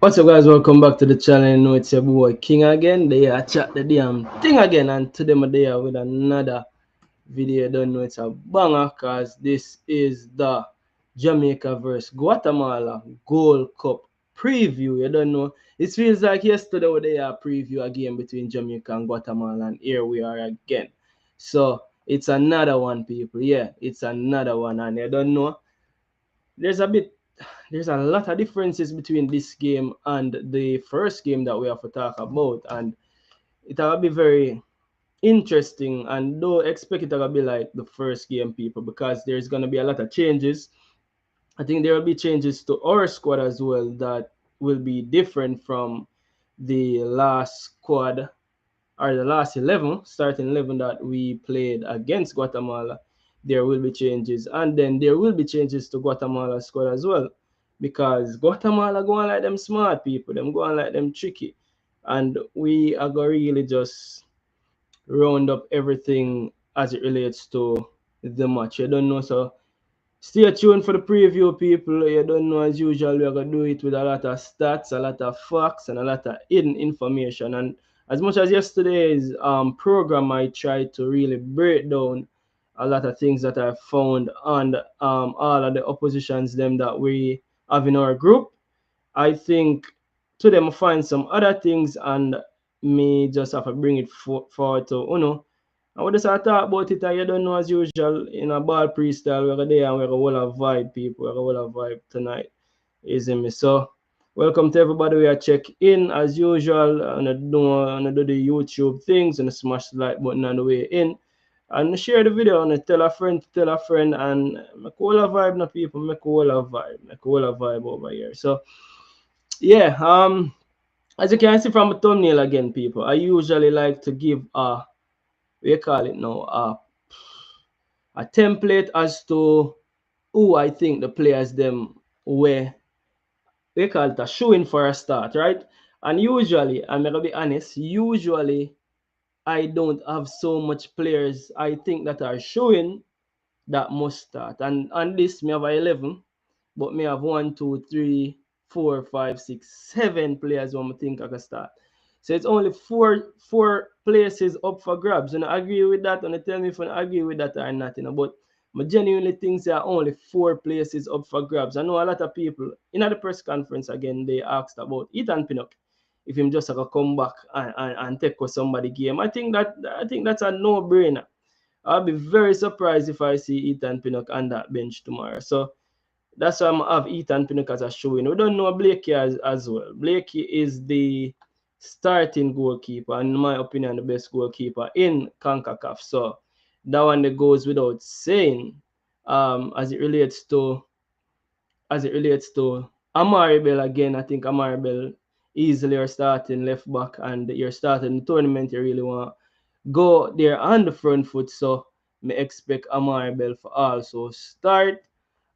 What's up, guys? Welcome back to the channel. You know it's your boy King again. They are chat the damn thing again, and today I'm there with another video. Don't know it's a banger, cause this is the Jamaica versus Guatemala Gold Cup preview. You don't know. It feels like yesterday we they are preview a game between Jamaica and Guatemala, and here we are again. So it's another one, people. Yeah, it's another one, and you don't know. There's a bit there's a lot of differences between this game and the first game that we have to talk about, and it will be very interesting. And don't expect it to be like the first game, people, because there's going to be a lot of changes. I think there will be changes to our squad as well that will be different from the last squad, or the last 11, starting 11 that we played against Guatemala. There will be changes, and then there will be changes to Guatemala squad as well, because Guatemala going like them smart people, them going like them tricky, and we are going to really just round up everything as it relates to the match. You don't know, so stay tuned for the preview, people. You don't know, as usual, we're going to do it with a lot of stats, a lot of facts, and a lot of hidden information. And as much as yesterday's program, I tried to really break down a lot of things that I found on all of the oppositions them that we have in our group. I think today I find some other things, and me just have to bring it forward to and we just talk about it, and you don't know, as usual, in a ball freestyle, we're there and we're going to vibe, people. We're going to vibe tonight. Isn't me? So, welcome to everybody. We are check in as usual, and do the YouTube things, and smash the like button on the way in. And share the video, and tell a friend to tell a friend, and make all a vibe, no people, make all a vibe over here. So, yeah, as you can see from the thumbnail again, people, I usually like to give we call it now, a template as to who I think the players them were, we call it a showing for a start, right? And usually, I'm gonna be honest, usually I don't have so much players I think that are showing that must start. And on this, me have a 11, but me have 1, 2, 3, 4, 5, 6, 7 players when I think I can start. So it's only four places up for grabs. And I agree with that, and I tell me if I agree with that or not, But I genuinely think there are only 4 places up for grabs. I know a lot of people in the press conference again, they asked about Ethan Pinnock, if him just like come back and take with somebody game. I think that's a no-brainer. I'll be very surprised if I see Ethan Pinnock on that bench tomorrow. So that's why I'm have Ethan Pinnock as a showing. We don't know Blakey as well. Blakey is the starting goalkeeper, and in my opinion, the best goalkeeper in CONCACAF. So that one that goes without saying. As it relates to Amaribel again, I think Amaribel easily are starting left back, and you're starting the tournament. You really want go there on the front foot, so me expect Amaribel for also start.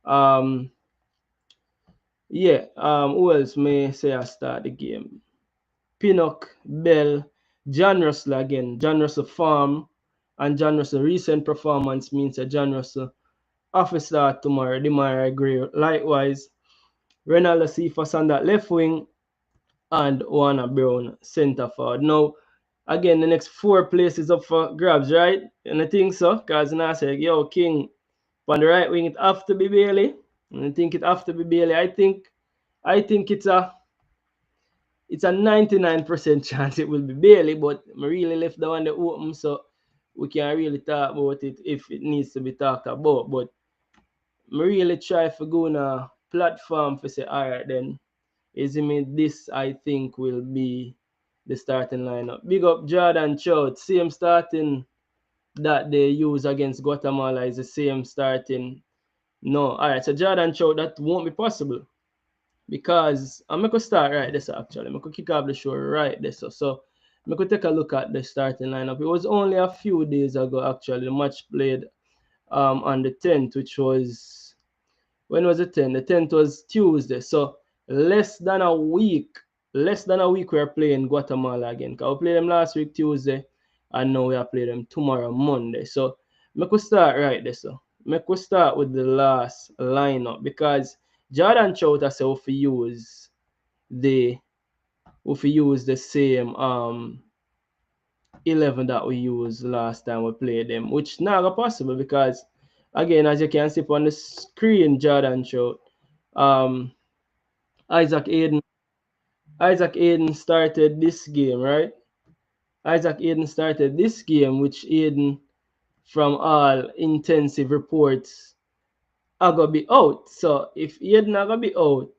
Um, yeah. Who else may say I start the game? Pinnock, Bell, John Russell again. John Russell form and John Russell recent performance means that John Russell off a start tomorrow. Demar agree. Likewise, Renaldo Cephas on that left wing, and Warner Brown center forward. Now, again, the next 4 places up for grabs, right? And I think so, because now I say, yo, King, on the right wing, it have to be Bailey. And I think it have to be Bailey. I think it's a 99% chance it will be Bailey, but I really left the one that open, so we can't really talk about it if it needs to be talked about. But I really try to go on a platform for say, all right, then is mean this I think will be the starting lineup. Big up Jordan Chout, same starting that they use against Guatemala is the same starting. No, all right. So Jordan Chout, that won't be possible because I'm going to start right this actually. I'm going to kick off the show right this. So I'm going to take a look at the starting lineup. It was only a few days ago actually. The match played on the 10th, which was, when was the 10th? The 10th was Tuesday. So less than a week we are playing Guatemala again. Because we played them last week Tuesday, and now we are playing them tomorrow Monday. So make we start right there. So make we start with the last lineup, because Jordan Chout has to use if we use the same 11 that we used last time we played them, which not possible because again, as you can see on the screen, Jordan showed Isaac Aiden. Isaac Aiden started this game, right? Isaac Aiden started this game, which Aiden, from all intensive reports, are gonna be out. So if Aiden are gonna be out,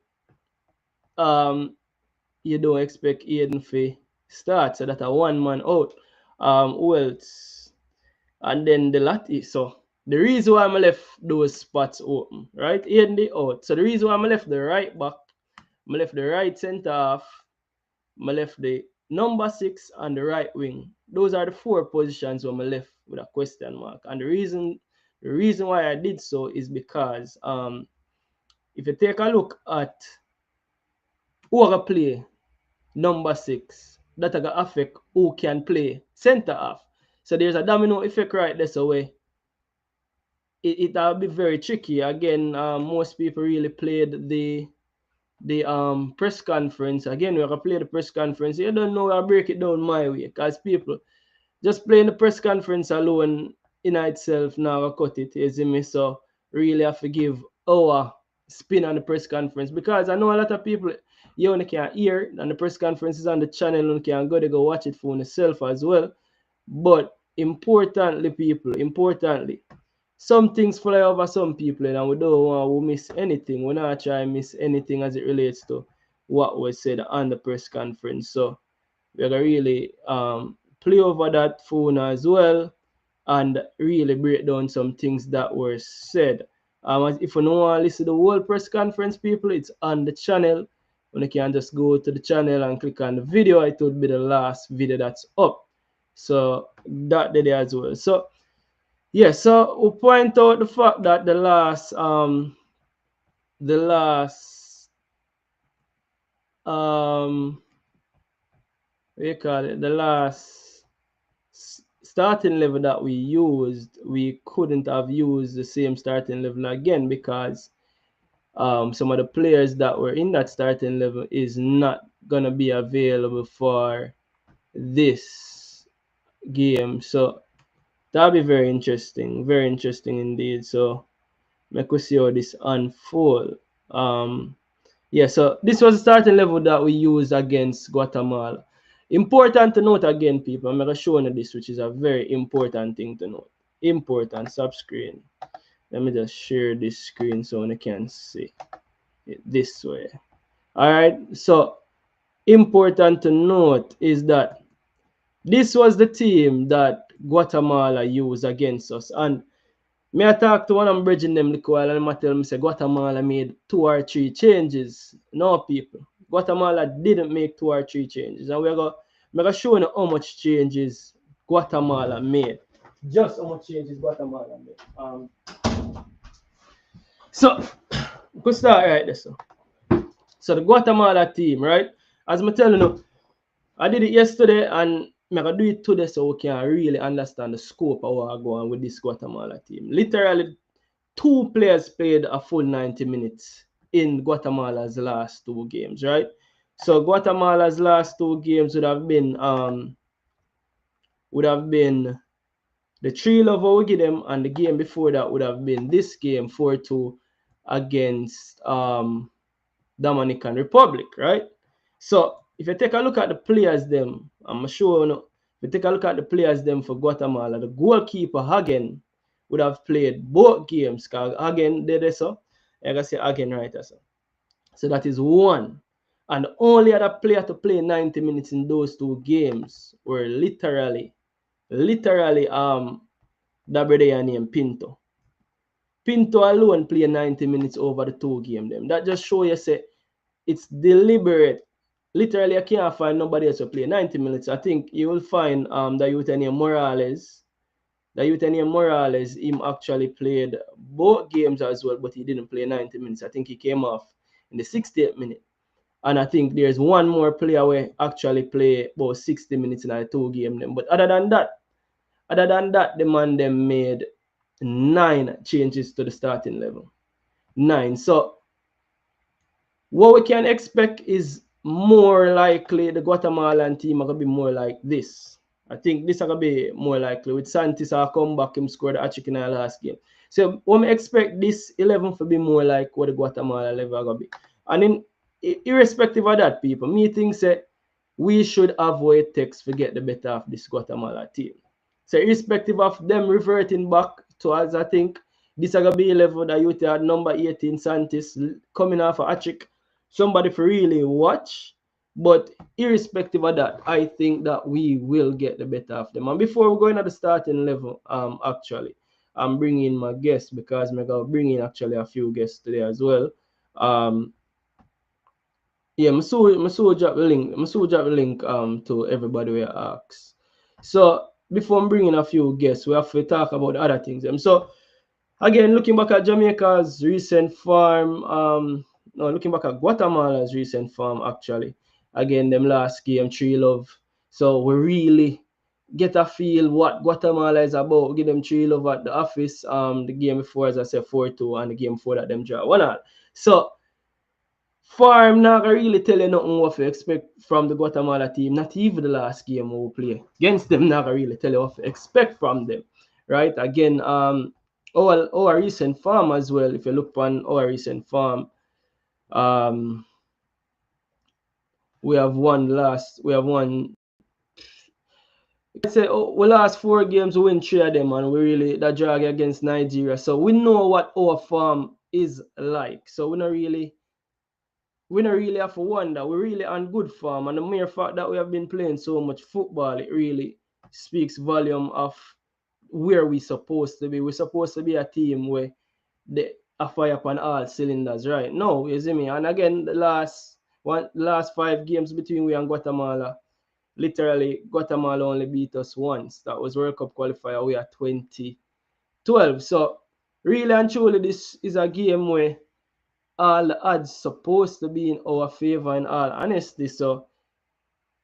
you don't expect Aiden to start. So that a one man out. Who else? And then the Lati. So the reason why I left those spots open, right? Aiden the out. So the reason why I left the right back, I left the right centre half, I left the number 6 and the right wing. Those are the 4 positions where I left with a question mark. And the reason why I did so is because if you take a look at who are play number 6, that are gonna affect who can play centre half. So there's a domino effect right there. So way it'll be very tricky. Again, most people really played the press conference. Again, we're gonna play the press conference. You don't know, I'll break it down my way because people just playing the press conference alone in itself now I cut it, you see me. So really have to give our spin on the press conference because I know a lot of people you only can hear and the press conference is on the channel and can go watch it for yourself as well. But importantly, people, some things fly over some people and we don't want to miss anything. We're not trying to miss anything as it relates to what was said on the press conference. So we're gonna really play over that phone as well and really break down some things that were said. If you don't want to listen to the whole press conference, people, it's on the channel. And you can just go to the channel and click on the video. It would be the last video that's up. So that did it as well. So yeah, so we'll point out the fact that the last what you call it, the last starting level that we used, we couldn't have used the same starting level again because some of the players that were in that starting level is not gonna be available for this game. So that'll be very interesting indeed. So make we see how this unfold. Yeah, so this was the starting level that we used against Guatemala. Important to note again, people, I'm going to show you this, which is a very important thing to note. Important, stop screen. Let me just share this screen so you can see it this way. All right, so important to note is that this was the team that Guatemala used against us. And me I talk to one of them bridging them little while and I tell me say Guatemala made 2 or 3 changes. No, people. Guatemala didn't make 2 or 3 changes. And we're gonna show you how much changes Guatemala made. Just how much changes Guatemala made. So we could start right there. So the Guatemala team, right? As I'm telling you, I did it yesterday and I'm gonna do it today so we can really understand the scope of what I'm going with this Guatemala team. Literally 2 players played a full 90 minutes in Guatemala's last 2 games, right? So Guatemala's last 2 games would have been the 3-love we give them, and the game before that would have been this game 4-2 against Dominican Republic, right? So if you take a look at the players them, I'm sure if you take a look at the players them for Guatemala, the goalkeeper Hagen would have played both games because Hagen did it so. I gotta say Hagen right so that is 1. And the only other player to play 90 minutes in those 2 games were literally that brother named Pinto. Pinto alone played 90 minutes over the 2 games them. That just show you say it's deliberate. Literally, I can't find nobody else to play 90 minutes. I think you will find the youth named Morales. The youth named Morales, him actually played both games as well, but he didn't play 90 minutes. I think he came off in the 68th minute. And I think there's one more player where actually play about 60 minutes in a 2 game. But other than that, the man them made 9 changes to the starting level. 9. So what we can expect is more likely the Guatemalan team are gonna be more like this. I think this are gonna be more likely with Santis come back him scored a hat-trick in the last game. So when we expect this 11 to be more like what the Guatemala level are gonna be. And in irrespective of that, people, me think say we should have what it takes to get the better of this Guatemala team. So irrespective of them reverting back to as I think this is gonna be a level that you had number 18 Santis coming off a hat-trick. Somebody for really watch. But irrespective of that, I think that we will get the better of them. And before we go into the starting level, actually, I'm bringing my guests because I'm gonna bring in actually a few guests today as well. Um, yeah, I saw drop the link. I saw drop the link to everybody we asks. So before I'm bringing a few guests, we have to talk about the other things. So again, looking back at Jamaica's recent form, no, looking back at Guatemala's recent form actually. Again, them last game, 3-love. So we really get a feel what Guatemala is about. Give them 3-love at the office. The game before, as I said, 4-2, and the game before that them draw 1-1. So farm not gonna really tell you nothing what to expect from the Guatemala team. Not even the last game we play against them. Not gonna really tell you what to expect from them, right? Again, our recent form as well. If you look on our recent form, um, we have won last. We have won. I say we last 4 games, we win 3 of them, and we really that drag against Nigeria. So we know what our form is like. So we don't really have to wonder. We're really on good form. And the mere fact that we have been playing so much football, it really speaks volume of where we're supposed to be. We're supposed to be a team where they are fire upon all cylinders, right? No, you see me. And again, the last 5 games between we and Guatemala, literally Guatemala only beat us once. That was World Cup qualifier. We are 2012. So really and truly, this is a game where all the odds supposed to be in our favor in all honesty. So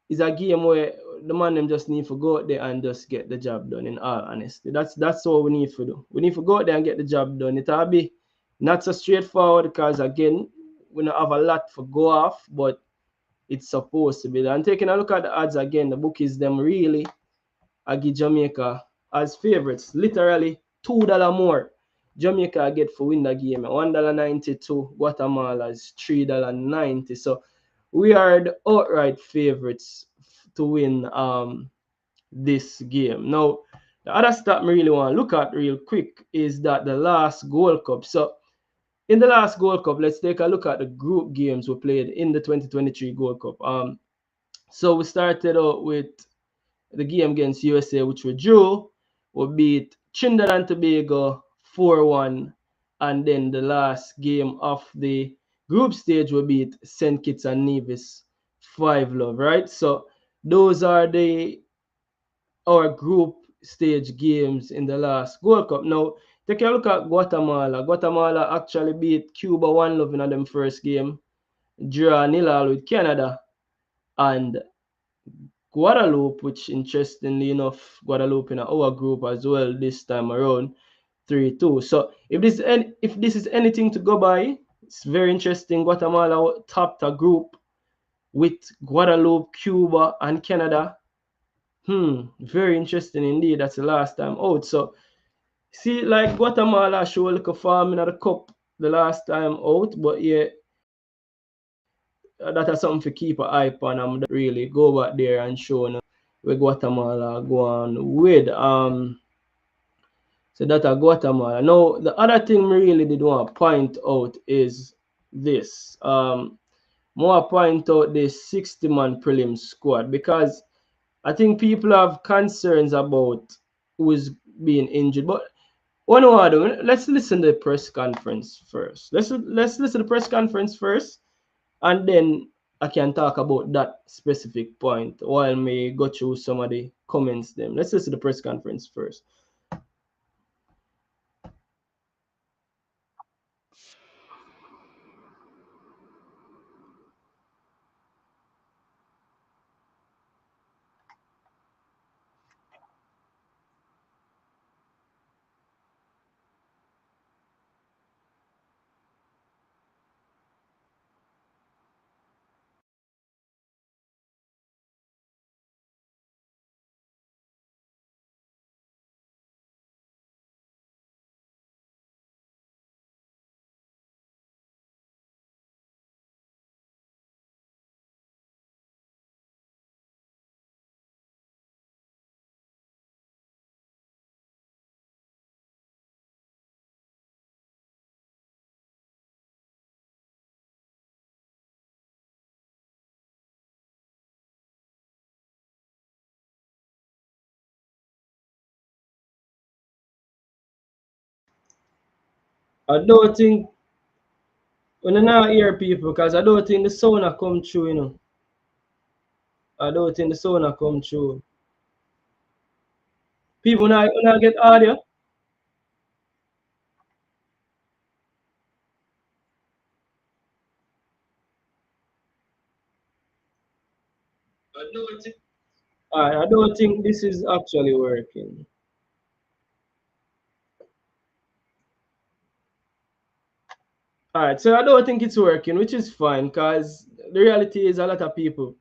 it's a game where the man them just need to go out there and just get the job done in all honesty. That's what we need to do. We need to go out there and get the job done. It'll be not so straightforward because again, we don't have a lot to go off, but it's supposed to be. And taking a look at the odds again, the bookies them really I give Jamaica as favorites. Literally $2 more. Jamaica get for win the game. $1.92. Guatemala is $3.90. So we are the outright favorites to win this game. Now, the other stat I really want to look at real quick is that the last Gold Cup. So in the last Gold Cup, let's take a look at the group games we played in the 2023 Gold Cup. So we started out with the game against USA, which we drew. We beat Trinidad and Tobago 4-1. And then the last game of the group stage, we beat St. Kitts and Nevis 5-love, right? So those are our group stage games in the last Gold Cup. Now, take a look at Guatemala. Guatemala actually beat Cuba 1-love in them first game, draw 0 with Canada, and Guadeloupe, which interestingly enough, Guadeloupe in our group as well this time around, 3-2. So if this is anything to go by, it's very interesting. Guatemala topped a group with Guadeloupe, Cuba, and Canada. Very interesting indeed. That's the last time out. So see, like Guatemala show a little farm in the cup the last time out, but yeah, that is something to keep an eye on. I'm really go back there and show where Guatemala go on with. So that are Guatemala. Now the other thing we really did want to point out is this. More point out this 60-man prelim squad because I think people have concerns about who's being injured. But one what let's listen to the press conference first. Let's listen to the press conference first, and then I can talk about that specific point while me go through some of the comments them. Let's listen to the press conference first. I don't think when I now hear people because I don't think the sound a come through, you know. I don't think the sound a come through. People now when I get audio. I don't think this is actually working. Alright, so I don't think it's working, which is fine because the reality is a lot of people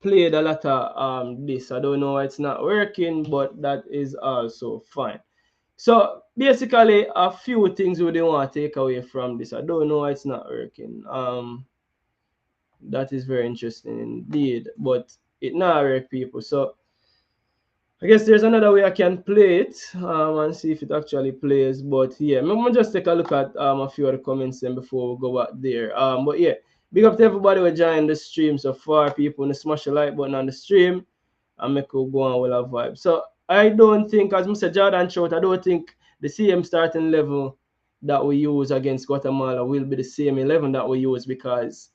played a lot of this. I don't know why it's not working, but that is also fine. So basically a few things we don't want to take away from this. I don't know why it's not working. That is very interesting indeed, but it not work people. So I guess there's another way I can play it and see if it actually plays. But yeah, I'm gonna just take a look at a few of the comments then before we go back there. But yeah, big up to everybody who joined the stream so far. People want to smash the like button on the stream and make it go on with a vibe. So I don't think, as Mr. Jordan showed, I don't think the same starting level that we use against Guatemala will be the same 11 that we use because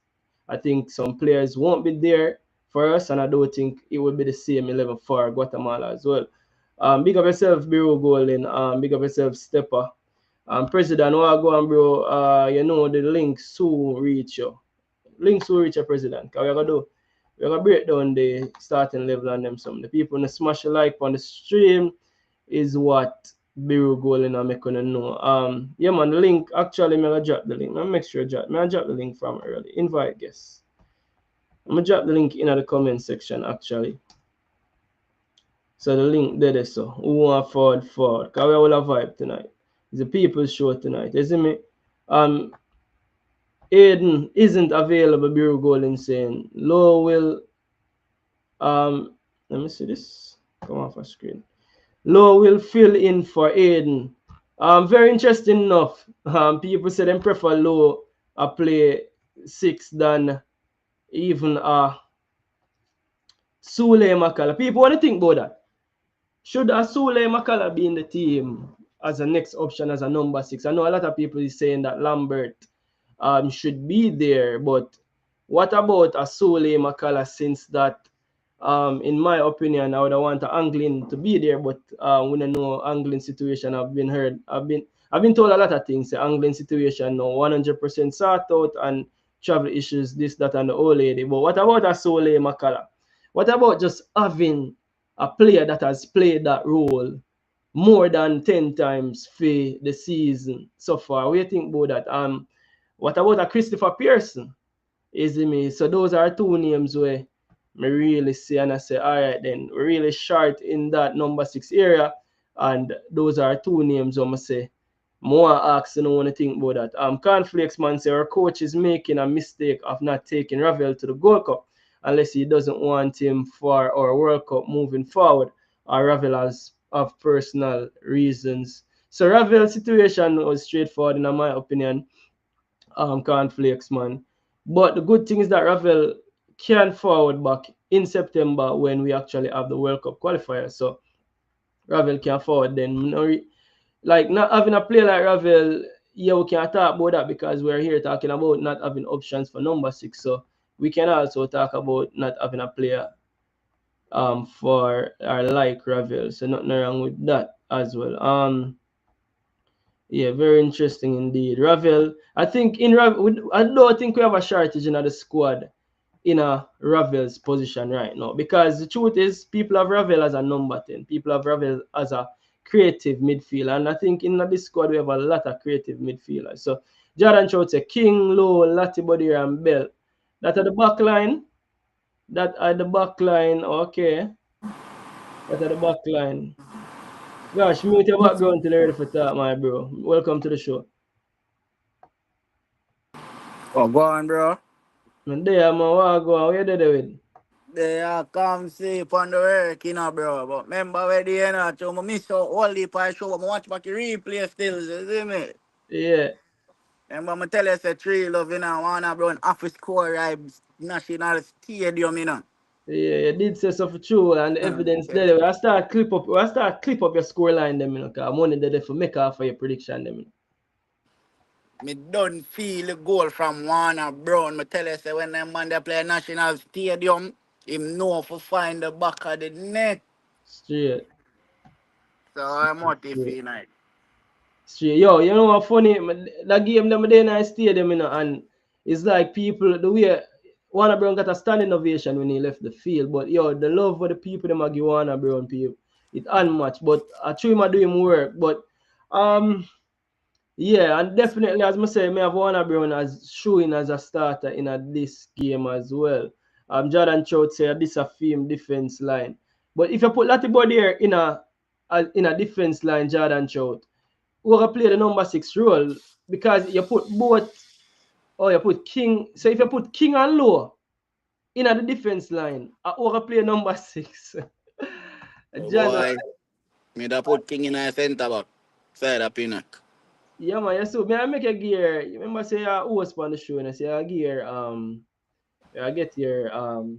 I think some players won't be there for us, and I don't think it will be the same 11 for Guatemala as well. Big up yourself, Biro Golden. Big up yourself, Stepper. President, what go on, bro? You know the links soon reach you. Links will reach your president. Cause we're gonna break down the starting level on them. Some the people in the smash a like on the stream is what Biro Golden are making to know. Yeah man, the link actually I'm gonna drop the link. I'm make sure I drop the link from early. Invite guests. I'm gonna drop the link in the comment section actually. So the link there so who want forward. Cause we will have vibe tonight. It's a people's show tonight. You see me? Aiden isn't available, Bureau Golden saying. Low will let me see this. Come off a screen. Low will fill in for Aiden. Very interesting enough. People say them prefer Low play six than even Sule Makala. People what do you think about that? Should Sule Makala be in the team as a next option as a number six? I know a lot of people is saying that Lambert should be there, but what about Sule Makala since that in my opinion, I would want Anglin to be there, but we don't know Anglin situation. I've been told a lot of things. The Anglin situation no 100% sort out and travel issues, this, that, and the old lady. But what about Sole Makala? What about just having a player that has played that role more than 10 times for the season so far? What do you think about that? What about a Christopher Pearson? Is it me? So those are two names where me really see and I say, all right, then we're really short in that number six area. And those are two names I'm say more ask you know when I think about that. Conflicts man say our coach is making a mistake of not taking Ravel to the Gold Cup unless he doesn't want him for our World Cup moving forward or Ravel has of personal reasons. So Ravel's situation was straightforward in my opinion. Conflicts, man. But the good thing is that Ravel can forward back in September when we actually have the World Cup qualifier. So Ravel can forward then. Like not having a player like Ravel, yeah, we can talk about that because we're here talking about not having options for number six. So we can also talk about not having a player for our like Ravel. So nothing wrong with that as well. Yeah, very interesting indeed. Ravel, I think in Ravel, I don't think we have a shortage in the squad in a Ravel's position right now because the truth is people have Ravel as a number 10. People have Ravel as a creative midfielder. And I think in this squad we have a lot of creative midfielders. So Jordan Trout say King, Low, Latibody, and Bell. That are the back line. That are the back line. Okay. That are the back line. Gosh, mute your background till you're ready for talk, my bro. Welcome to the show. Oh, go on, bro. And there, man, what go on? What you did with? They are come sleep on the work, bro. But remember where they are, so I miss out all the pie show, but I watch back the replay still, you see me? Yeah, Remember, I tell you, say, three love, one bro, an office score, right? National Stadium, yeah, you did say something true, and the evidence Okay. there. I start clip up your score line, them, you know, because money there for make off for your prediction, them. You know. Me don't feel the goal from Warner Brown. Me tell you, say when them man they play National Stadium, him know for find the back of the net. Straight. So I'm out if Straight. he night. Straight. Yo, you know what funny? That game them day in stadium, you know, and it's like people the way Warner Brown got a standing ovation when he left the field. But yo, the love for the people them a give Warner Brown people, it unmatched. But I true him a do him work. But um yeah, and definitely as I say, me have Warner Brown as showing as a starter in this game as well. Jordan Trout say this a film defense line. But if you put Latibo there in a defense line, Jordan Trout, who gonna play the number 6 role because you put both or you put King. So if you put King and Low in the defense line, who gonna play number 6? Oh John, boy, me da put King in a centre back. Side of Pinnock. yeah man, you so me I make a gear. You remember say who was on the show and I say a gear I get your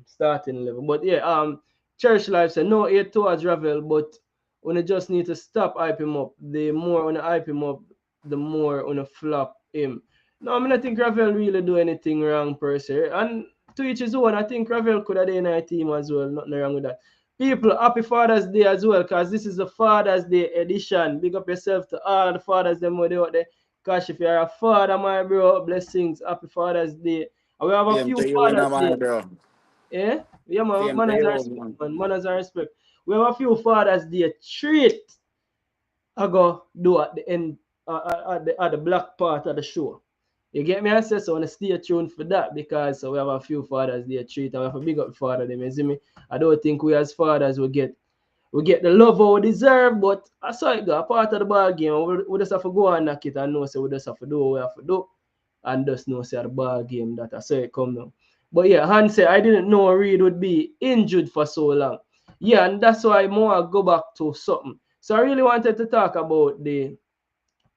starting level. But yeah, Church Life said no hate towards Ravel, but when you just need to stop hype him up. The more when you hype him up, the more when you flop him. No, I mean I think Ravel really do anything wrong per se. And to each his own, I think Ravel could have done a team as well. Nothing wrong with that. People, happy Father's Day as well, because this is the Father's Day edition. Big up yourself to all the fathers them out there. Gosh, if you're a father, my bro, blessings, happy Father's Day. And we have a Same few to you in fathers a there. man, bro. Eh? Yeah, man. Same to Manners and you, respect, man. man. Manners and respect. We have a few fathers there. Treat I go do at the end, at the black part of the show. You get me? I say so. I want to stay tuned for that because we have a few fathers there. Treat and we have a big up father. Them, you see me? I don't think we as fathers will get the love we deserve, but I saw it go. A part of the ball game. We just have to go and knock it and know so we just have to do what we have to do and just know say the ball game that I saw it come now. But yeah, Han said I didn't know Reed would be injured for so long. Yeah, and that's why more go back to something. So I really wanted to talk about the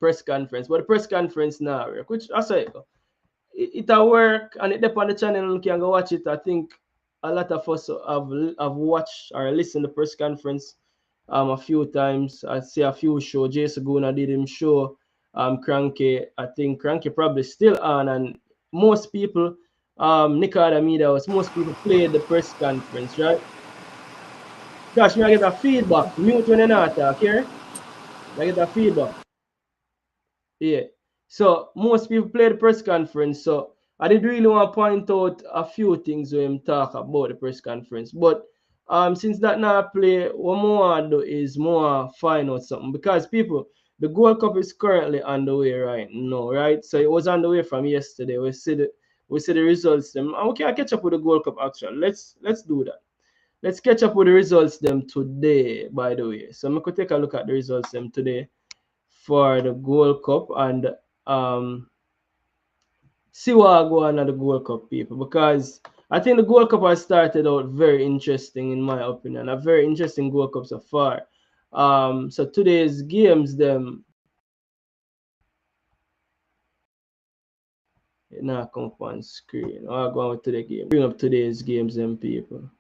press conference, but the press conference now, which I saw it a work and it dep on the channel. You can go watch it. I think a lot of us have watched or listened to the press conference a few times. I see a few show. Jason Guna did him show. Cranky, I think Cranky probably still on, and most people, Nicaragua media was most people played the press conference, right? Gosh, me I get a feedback. Mute when you not talk here. I get a feedback. Yeah. So most people play the press conference. So I did really want to point out a few things when him talk about the press conference. But since that now play, what more I do is more find out something because people the Gold Cup is currently on the way right now, right? So it was on the way from yesterday. We see the results them. And we can catch up with the Gold Cup action. Let's do that. Let's catch up with the results them today, by the way. So we could take a look at the results them today for the Gold Cup and um, see what I go on at the Gold Cup, people, because I think the Gold Cup has started out very interesting, in my opinion. A very interesting Gold Cup so far. So today's games, them, it now come up on screen. I'll go on to the game. Bring up today's games, them, people.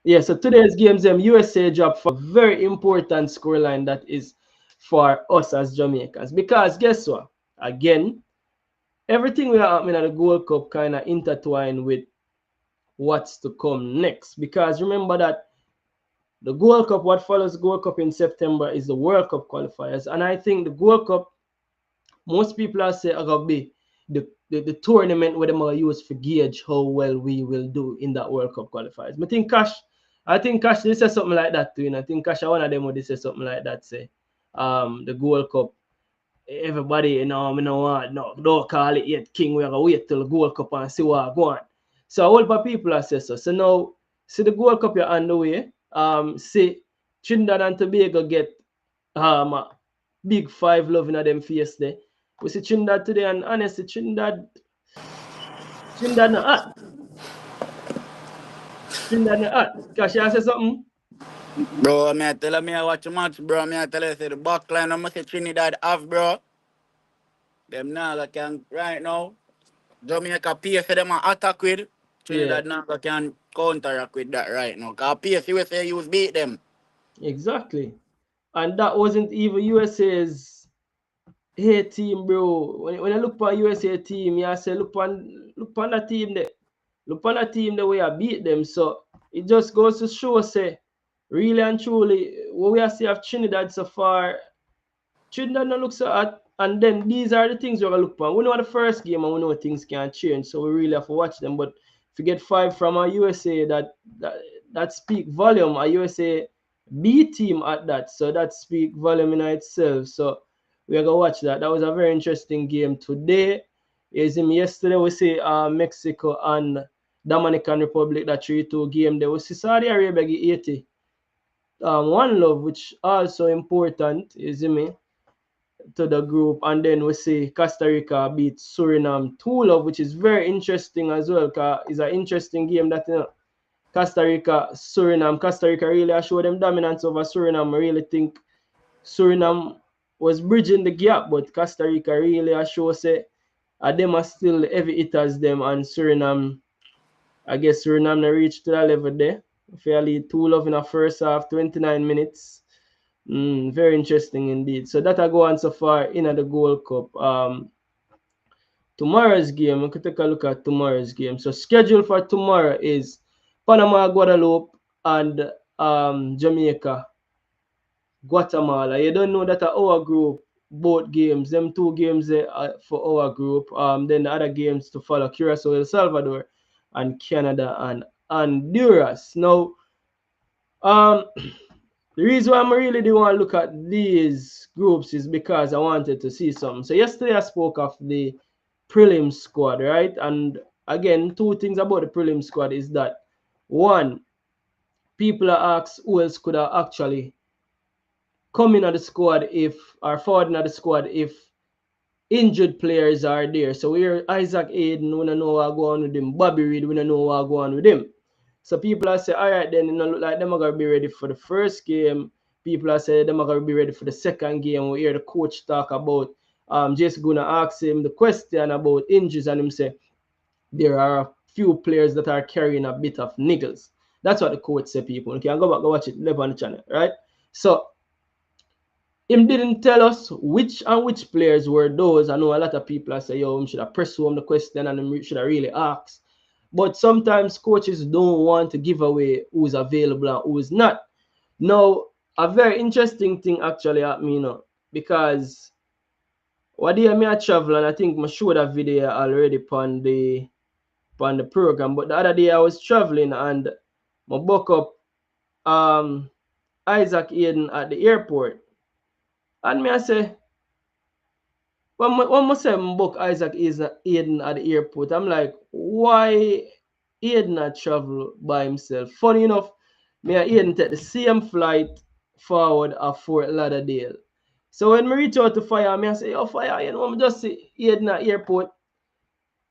Yeah, so today's games, USA dropped for a very important scoreline that is for us as Jamaicans. Because guess what? Again, everything we are happening at the Gold Cup kind of intertwined with what's to come next. Because remember that the Gold Cup, what follows Gold Cup in September is the World Cup qualifiers. And I think the Gold Cup, most people are saying are gonna be the tournament where they might use to gauge how well we will do in that World Cup qualifiers. I think Cash they say something like that too. I think Cash one of them would say something like that, say the Gold Cup everybody, me no want, no, don't call it yet King. We're gonna wait till the Gold Cup and see what go on. So a whole lot of people are saying so. So now, see the Gold Cup you're on the way. See Trinidad and Tobago get a big 5 love in them face there. We see Trinidad today, and honestly, Trinidad not hot. Trinidad not hot. Cause you say something? Bro, me I tell you, me I watch a match, bro. Me I tell you, say the back line, I'm say Trinidad have, bro. Them now can right now. Jamaica pace for them a attack with. Yeah, Trinidad now can counteract with that right now. Cause pace USA use beat them. exactly. And that wasn't even USA's hey team, bro. When I look for USA team, yeah, I say look on the team there. Look on the team the way I beat them. So it just goes to show, say, really and truly, what we have seen of Trinidad so far, Trinidad no look so hot, and then these are the things we're gonna look for. We know the first game and we know things can change, so we really have to watch them. But if you get 5 from a USA, that speak volume. A USA B team at that, so that speak volume in itself. So we're gonna watch that. That was a very interesting game today. Is him yesterday we see Mexico and Dominican Republic, that 3-2 game there. We see Saudi Arabia get 80. One love, which also important, is me to the group, and then we see Costa Rica beat Suriname 2-love, which is very interesting as well. Cause it's an interesting game that Costa Rica, Suriname. Costa Rica really showed them dominance over Suriname. I really think Suriname was bridging the gap, but Costa Rica really show say them are still heavy hitters them, and Suriname, I guess Suriname not reached to that level there. Fairly 2-love in the first half, 29 minutes. Very interesting indeed. So that I go on so far in the Gold Cup. Tomorrow's game, we could take a look at tomorrow's game. So schedule for tomorrow is Panama, Guadeloupe, and Jamaica, Guatemala. You don't know that our group, both games, them 2 games for our group. Then the other games to follow: Curacao, El Salvador, and Canada and Honduras. Now, um, the reason why I really do want to look at these groups is because I wanted to see something. So yesterday I spoke of the prelim squad, right? And again, 2 things about the prelim squad is that, one, people are asked who else could have actually come in at the squad if, or forward in at the squad if injured players are there. So we're Isaac Aiden, we don't know what go on with him. Bobby Reed, we don't know what go on with him. So people are saying, all right, then it look like them are gonna be ready for the first game. People are saying them are gonna be ready for the second game. We hear the coach talk about just gonna ask him the question about injuries, and him say there are a few players that are carrying a bit of niggles. That's what the coach say, people. You can go back, go watch it live on the channel, right? So him didn't tell us which players were those. I know a lot of people are say, yo, him should have pressed home the question and him should have really asked. But sometimes coaches don't want to give away who's available and who's not. Now, a very interesting thing actually happened, because what day me I travel, and I think I showed that video already on the program. But the other day I was traveling and I book up Isaac Aiden at the airport. And me I say, when I say book Isaac Aiden at the airport, I'm like, why Aiden not travel by himself? Funny enough, me and Aiden take the same flight forward at Fort Lauderdale. So when me reach out to Fire, me I say, oh Fire, I'm just see Aiden at airport.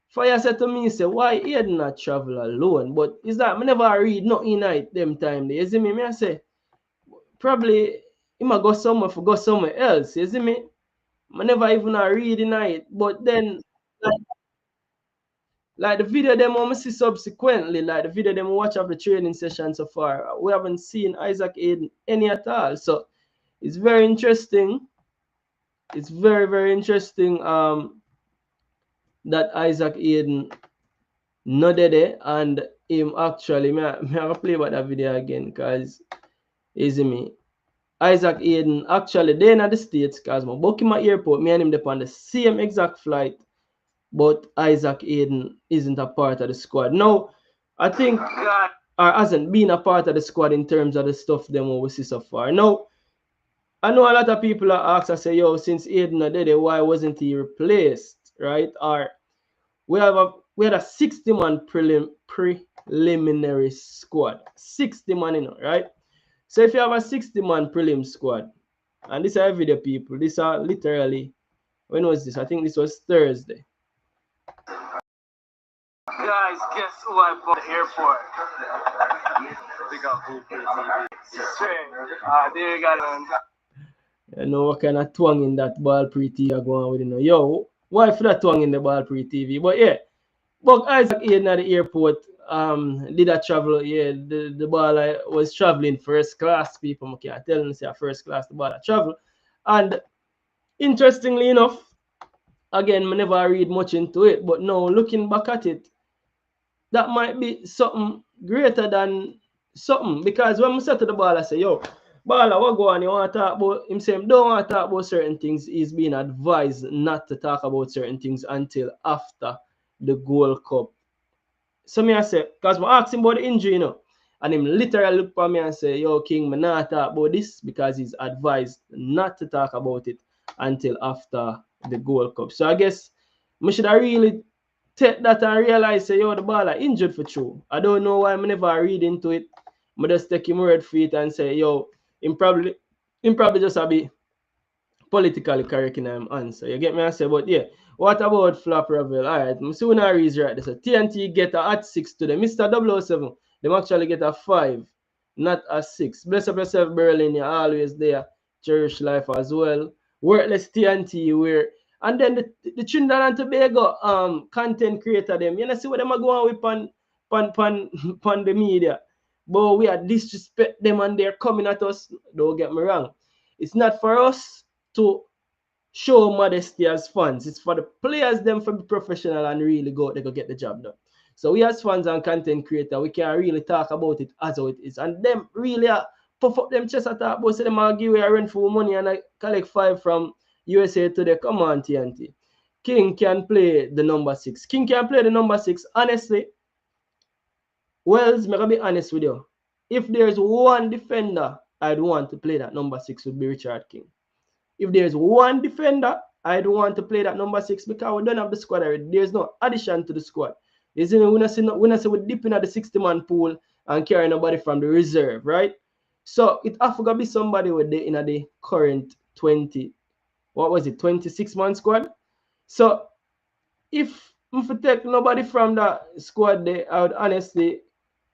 Fire said to me, say, why Aiden not travel alone? But is that I never read nothing night them time there. You see me? Me I say, probably he might go somewhere else. You see me? I never even read the night. But then like the video them I see subsequently, like the video them watch of the training session so far, we haven't seen Isaac Aiden any at all. So it's very interesting. It's very, very interesting that Isaac Aiden not there, and him actually me I play about that video again because easy me. Isaac Aiden actually they in the States because I book him at airport, me and him on the same exact flight, but Isaac Aiden isn't a part of the squad. Now, I think or hasn't been a part of the squad in terms of the stuff them we see so far. Now, I know a lot of people are asked, I say, yo, since Aiden are dead, why wasn't he replaced? Right? Or we had a 60-man preliminary squad. 60 man, right? So if you have a 60-man prelim squad, and these are video people, these are literally, when was this? I think this was Thursday. Guys, guess who I bought at the airport? Big up there you go. You know what kind of twang in that ball pre-TV are going with, Yo, why for that twang in the ball pre-TV? But yeah, but Isaac Aiden at the airport, did a travel, yeah, the ball was traveling first class, people, I can't tell them say first class, the ball travel. And Interestingly enough, again, I never read much into it, but now looking back at it, that might be something greater than something. Because when I say to the ball, I say, yo, Baller, what go on? You want to talk about him saying don't want to talk about certain things. He's being advised not to talk about certain things until after the Gold Cup. So me I say, because I asked him about the injury, you know, and him literally look at me and say, yo, King, I not talk about this because he's advised not to talk about it until after the Gold Cup. So I guess we should have really take that and realize, say, yo, the baller injured for true. I don't know why I never read into it. I just take him word for it and say, yo, him probably just a be politically correct in him answer. You get me? I say, but yeah, what about Flop Ravel? All right, I'm soon I read right there. So TNT get a at 6 today. Mr. 007, them actually get a 5, not a 6. Bless up yourself, Berlin. You're always there. Cherish life as well. Worthless TNT, where and then the Trinidad and Tobago content creator them. You know see what them are going with pan the media. But we are disrespect them and they're coming at us. Don't get me wrong. It's not for us to show modesty as fans. It's for the players them to be professional and really go they go get the job done. So we as fans and content creator, we can really talk about it as how it is. And them really puff up them chest at about say them will give away a rent for money and I collect 5 from USA today. Come on, TNT. King can play the number 6. King can play the number 6. Honestly, Wells, I'm gonna be honest with you. If there's one defender I'd want to play that number 6 would be Richard King. If there's one defender, I don't want to play that number 6 because we don't have the squad already. There's no addition to the squad. You see, when I say we're dipping at the 60-man pool and carrying nobody from the reserve, right? So it have to be somebody with the in the current 26-man squad. So if we take nobody from that squad there, I would honestly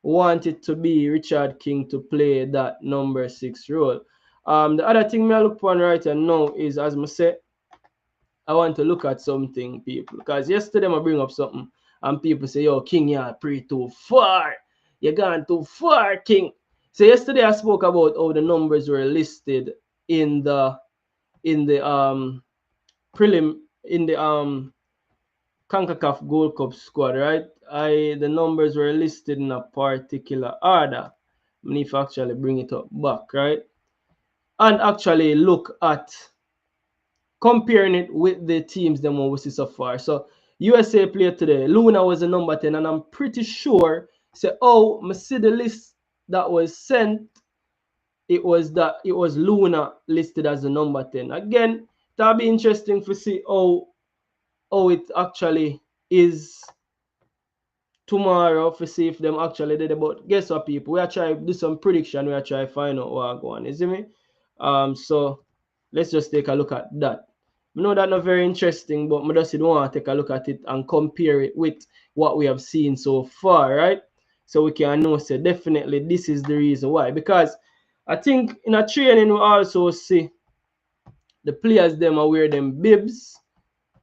want it to be Richard King to play that number 6 role. The other thing I look for right now is, as I say, I want to look at something, people. Because yesterday I bring up something and people say, yo, King, you're pretty too far. You're gone too far, King. So yesterday I spoke about how the numbers were listed in the prelim in the CONCACAF Gold Cup squad, right? The numbers were listed in a particular order. I need to actually bring it up back, right? And actually look at comparing it with the teams that we see so far. So USA played today. Luna was the number 10, and I'm pretty sure say, oh, I see the list that was sent. It was Luna listed as the number 10. Again, that'll be interesting to see how it actually is tomorrow to see if them actually did it. But guess what, people? We are trying to do some prediction. We are trying to find out what going on. You see me? So let's just take a look at that. I know that's not very interesting, but I just want to take a look at it and compare it with what we have seen so far, right? So we can know, say, definitely this is the reason why. Because I think in a training, we also see the players them are wear them bibs.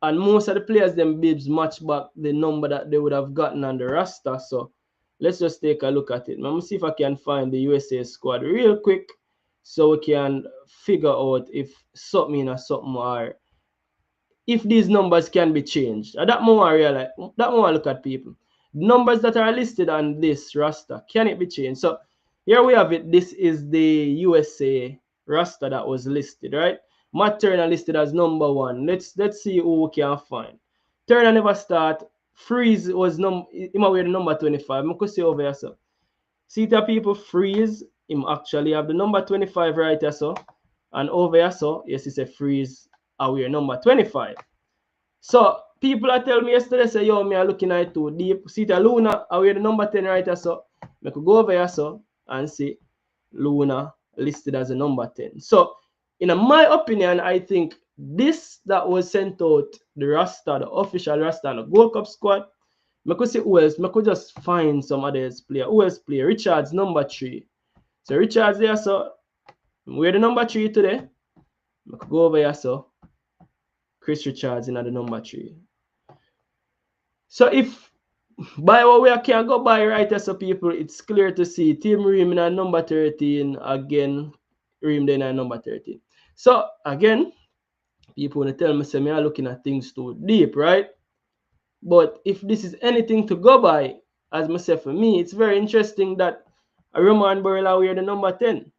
And most of the players them bibs match back the number that they would have gotten on the roster. So let's just take a look at it. Let me see if I can find the USA squad real quick so we can figure out if something or something are if these numbers can be changed. That more I realize, that more I look at people. Numbers that are listed on this roster, can it be changed? So here we have it. This is the USA roster that was listed, right? Matt Turner listed as number 1. Let's see who we can find. Turner never start. Freeze was wear the number 25. I could see over here, so. See the people Freeze. Him actually have the number 25 right here, so. And over here, so yes, it's a Freeze. I wear number 25. So people are telling me yesterday, say, yo, me are looking at it too deep. See the Luna, I wear the number 10 right here, so. I could go over here, so, and see Luna listed as a number 10. So in my opinion, I think this that was sent out, the roster, the official roster, and the Gold Cup squad, I could see who else. I could just find some others player. Who else play? Richard's number 3. So Richard's there, so we're the number 3 today. I could go over here, so Chris Richards in at the number 3. So if by what we can go by right here, so people, it's clear to see Team Ream in at number 13 again. Ream then at number 13. So again, People wanna tell me say me are looking at things too deep, right? But if this is anything to go by, as myself for me, it's very interesting that a Roman Borrella wear the number 10.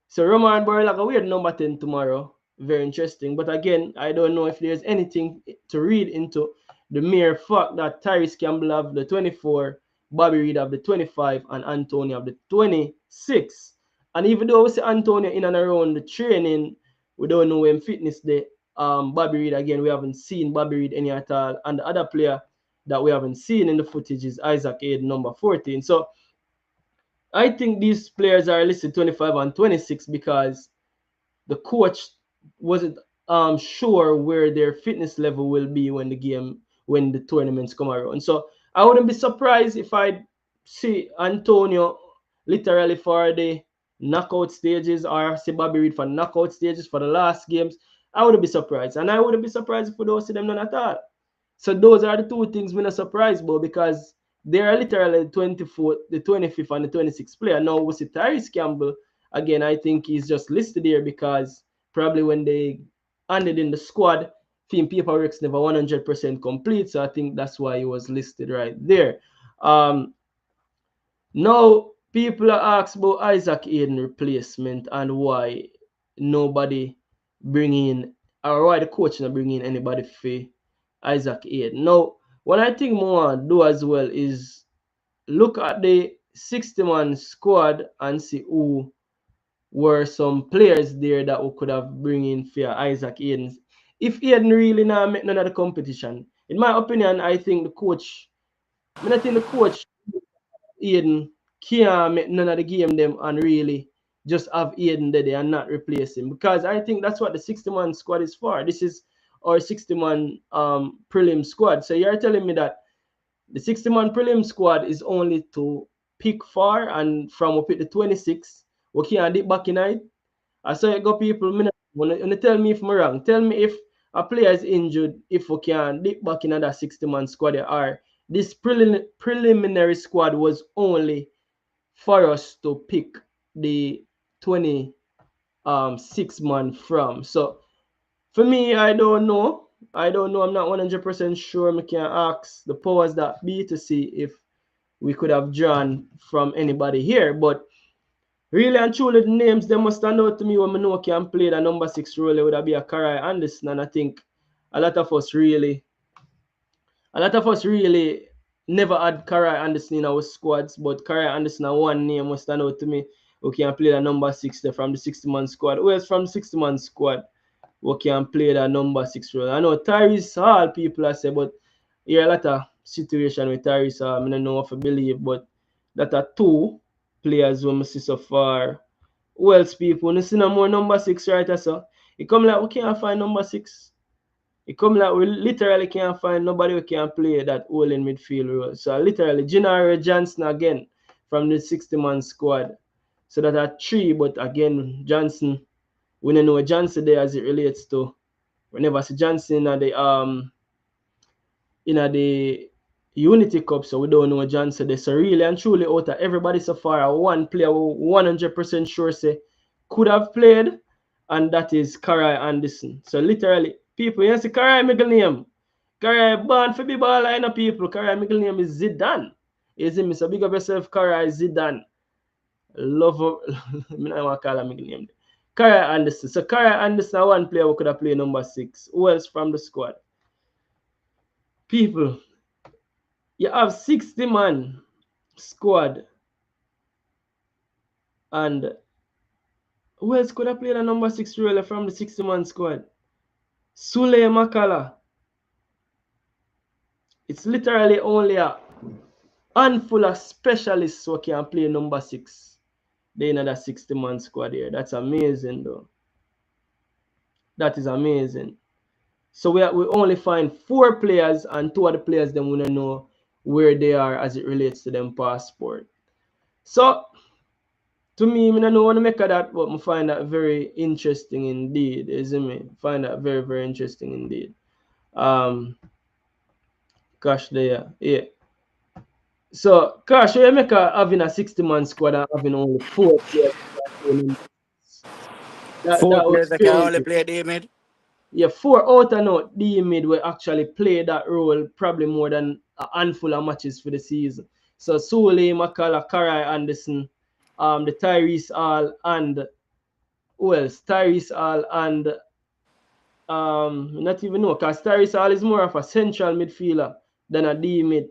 So Roman Borrella will wear the number 10 tomorrow. Very interesting. But again, I don't know if there's anything to read into the mere fact that Tyrese Campbell have the 24, Bobby Reed have the 25, and Antonio have the 26. And even though we see Antonio in and around the training, we don't know when fitness day. Bobby Reed, again, we haven't seen Bobby Reed any at all. And the other player that we haven't seen in the footage is Isaac Aid, number 14. So I think these players are listed 25 and 26 because the coach wasn't sure where their fitness level will be when the tournaments come around. So I wouldn't be surprised if I see Antonio literally for the knockout stages or see Bobby Reed for knockout stages for the last games. I wouldn't be surprised. And I wouldn't be surprised if we don't see them none at all. So those are the two things we're not surprised about because they are literally the 24th, the 25th, and the 26th player. Now we see Tyrese Campbell. Again, I think he's just listed here because probably when they handed in the squad, team paperwork's never 100% complete. So I think that's why he was listed right there. Now people are asked about Isaac Aiden replacement and why nobody bring in or why the coach not bring in anybody for Isaac Aiden. Now, what I think more do as well is look at the 60-man squad and see who were some players there that we could have bring in for Isaac Aiden. If Aiden really not make none of the competition, in my opinion, I think the coach, I think the coach Aiden can't make none of the game them and really just have Aiden there and not replace him because I think that's what the 60-man squad is for. This is our 60-man prelim squad. So you're telling me that the 60-man prelim squad is only to pick for and from we pick the 26, we can't dip back in it. I saw you go people, when you tell me if I'm wrong, tell me if a player is injured, if we can dip back in that 60-man squad there are. This preliminary squad was only for us to pick the 26-man from. So for me, I don't know. I'm not 100% sure. I can ask the powers that be to see if we could have drawn from anybody here. But really and truly, the names they must stand out to me when I know can play the number 6 role. It would be a Karai Anderson, and I think a lot of us really never had Karai Anderson in our squads, but Karai Anderson and one name must stand out to me who can play the number 6 there from the 60-man squad. Who else from the 60-man squad who can play the number 6 role? I know Tyrese Hall people I say, but here a lot of situation with Tyrese Hall. I don't know if I believe, but that are two players who I see so far. Who else people? You see no more number 6 right so it come like we can't find number 6. It come like we literally can't find nobody who can play that all in midfield role. So literally Gennaro Johnson again from the 60-man squad. So that are 3, but again Johnson, we don't know Johnson there as it relates to. We never see Johnson in the Unity Cup, so we don't know Johnson there. So really and truly out of everybody so far, one player 100% sure say could have played, and that is Karai Anderson. So literally, people, you see Karai middle name. Karai born for be ball line of people. Karai middle name is Zidane. You see me? So big up yourself, Karai Zidane. Love I don't want to call him middle name. Karai Anderson. So Karai Anderson, one player who could have played number 6. Who else from the squad? People, you have 60-man squad, and who else could have played a number 6 role from the 60-man squad? Sule Makala. It's literally only a handful of specialists who can play number 6. They in that 60-man squad here. That's amazing, though. That is amazing. So we only find 4 players, and 2 of the players them we don't know where they are as it relates to them passport. So to me, I don't want to make that, but I find that very interesting indeed, isn't it? Find that very, very interesting indeed. Gosh, there, yeah. So, Gosh, you make having a 60-man squad and having only 4 players. Four That was players that can only crazy. play the mid. Yeah, 4 out and out D mid will actually play that role probably more than a handful of matches for the season. So Sule, McCullough, Karai Anderson, the Tyrese All and who else? Tyrese All and not even know because Tyrese All is more of a central midfielder than a D mid.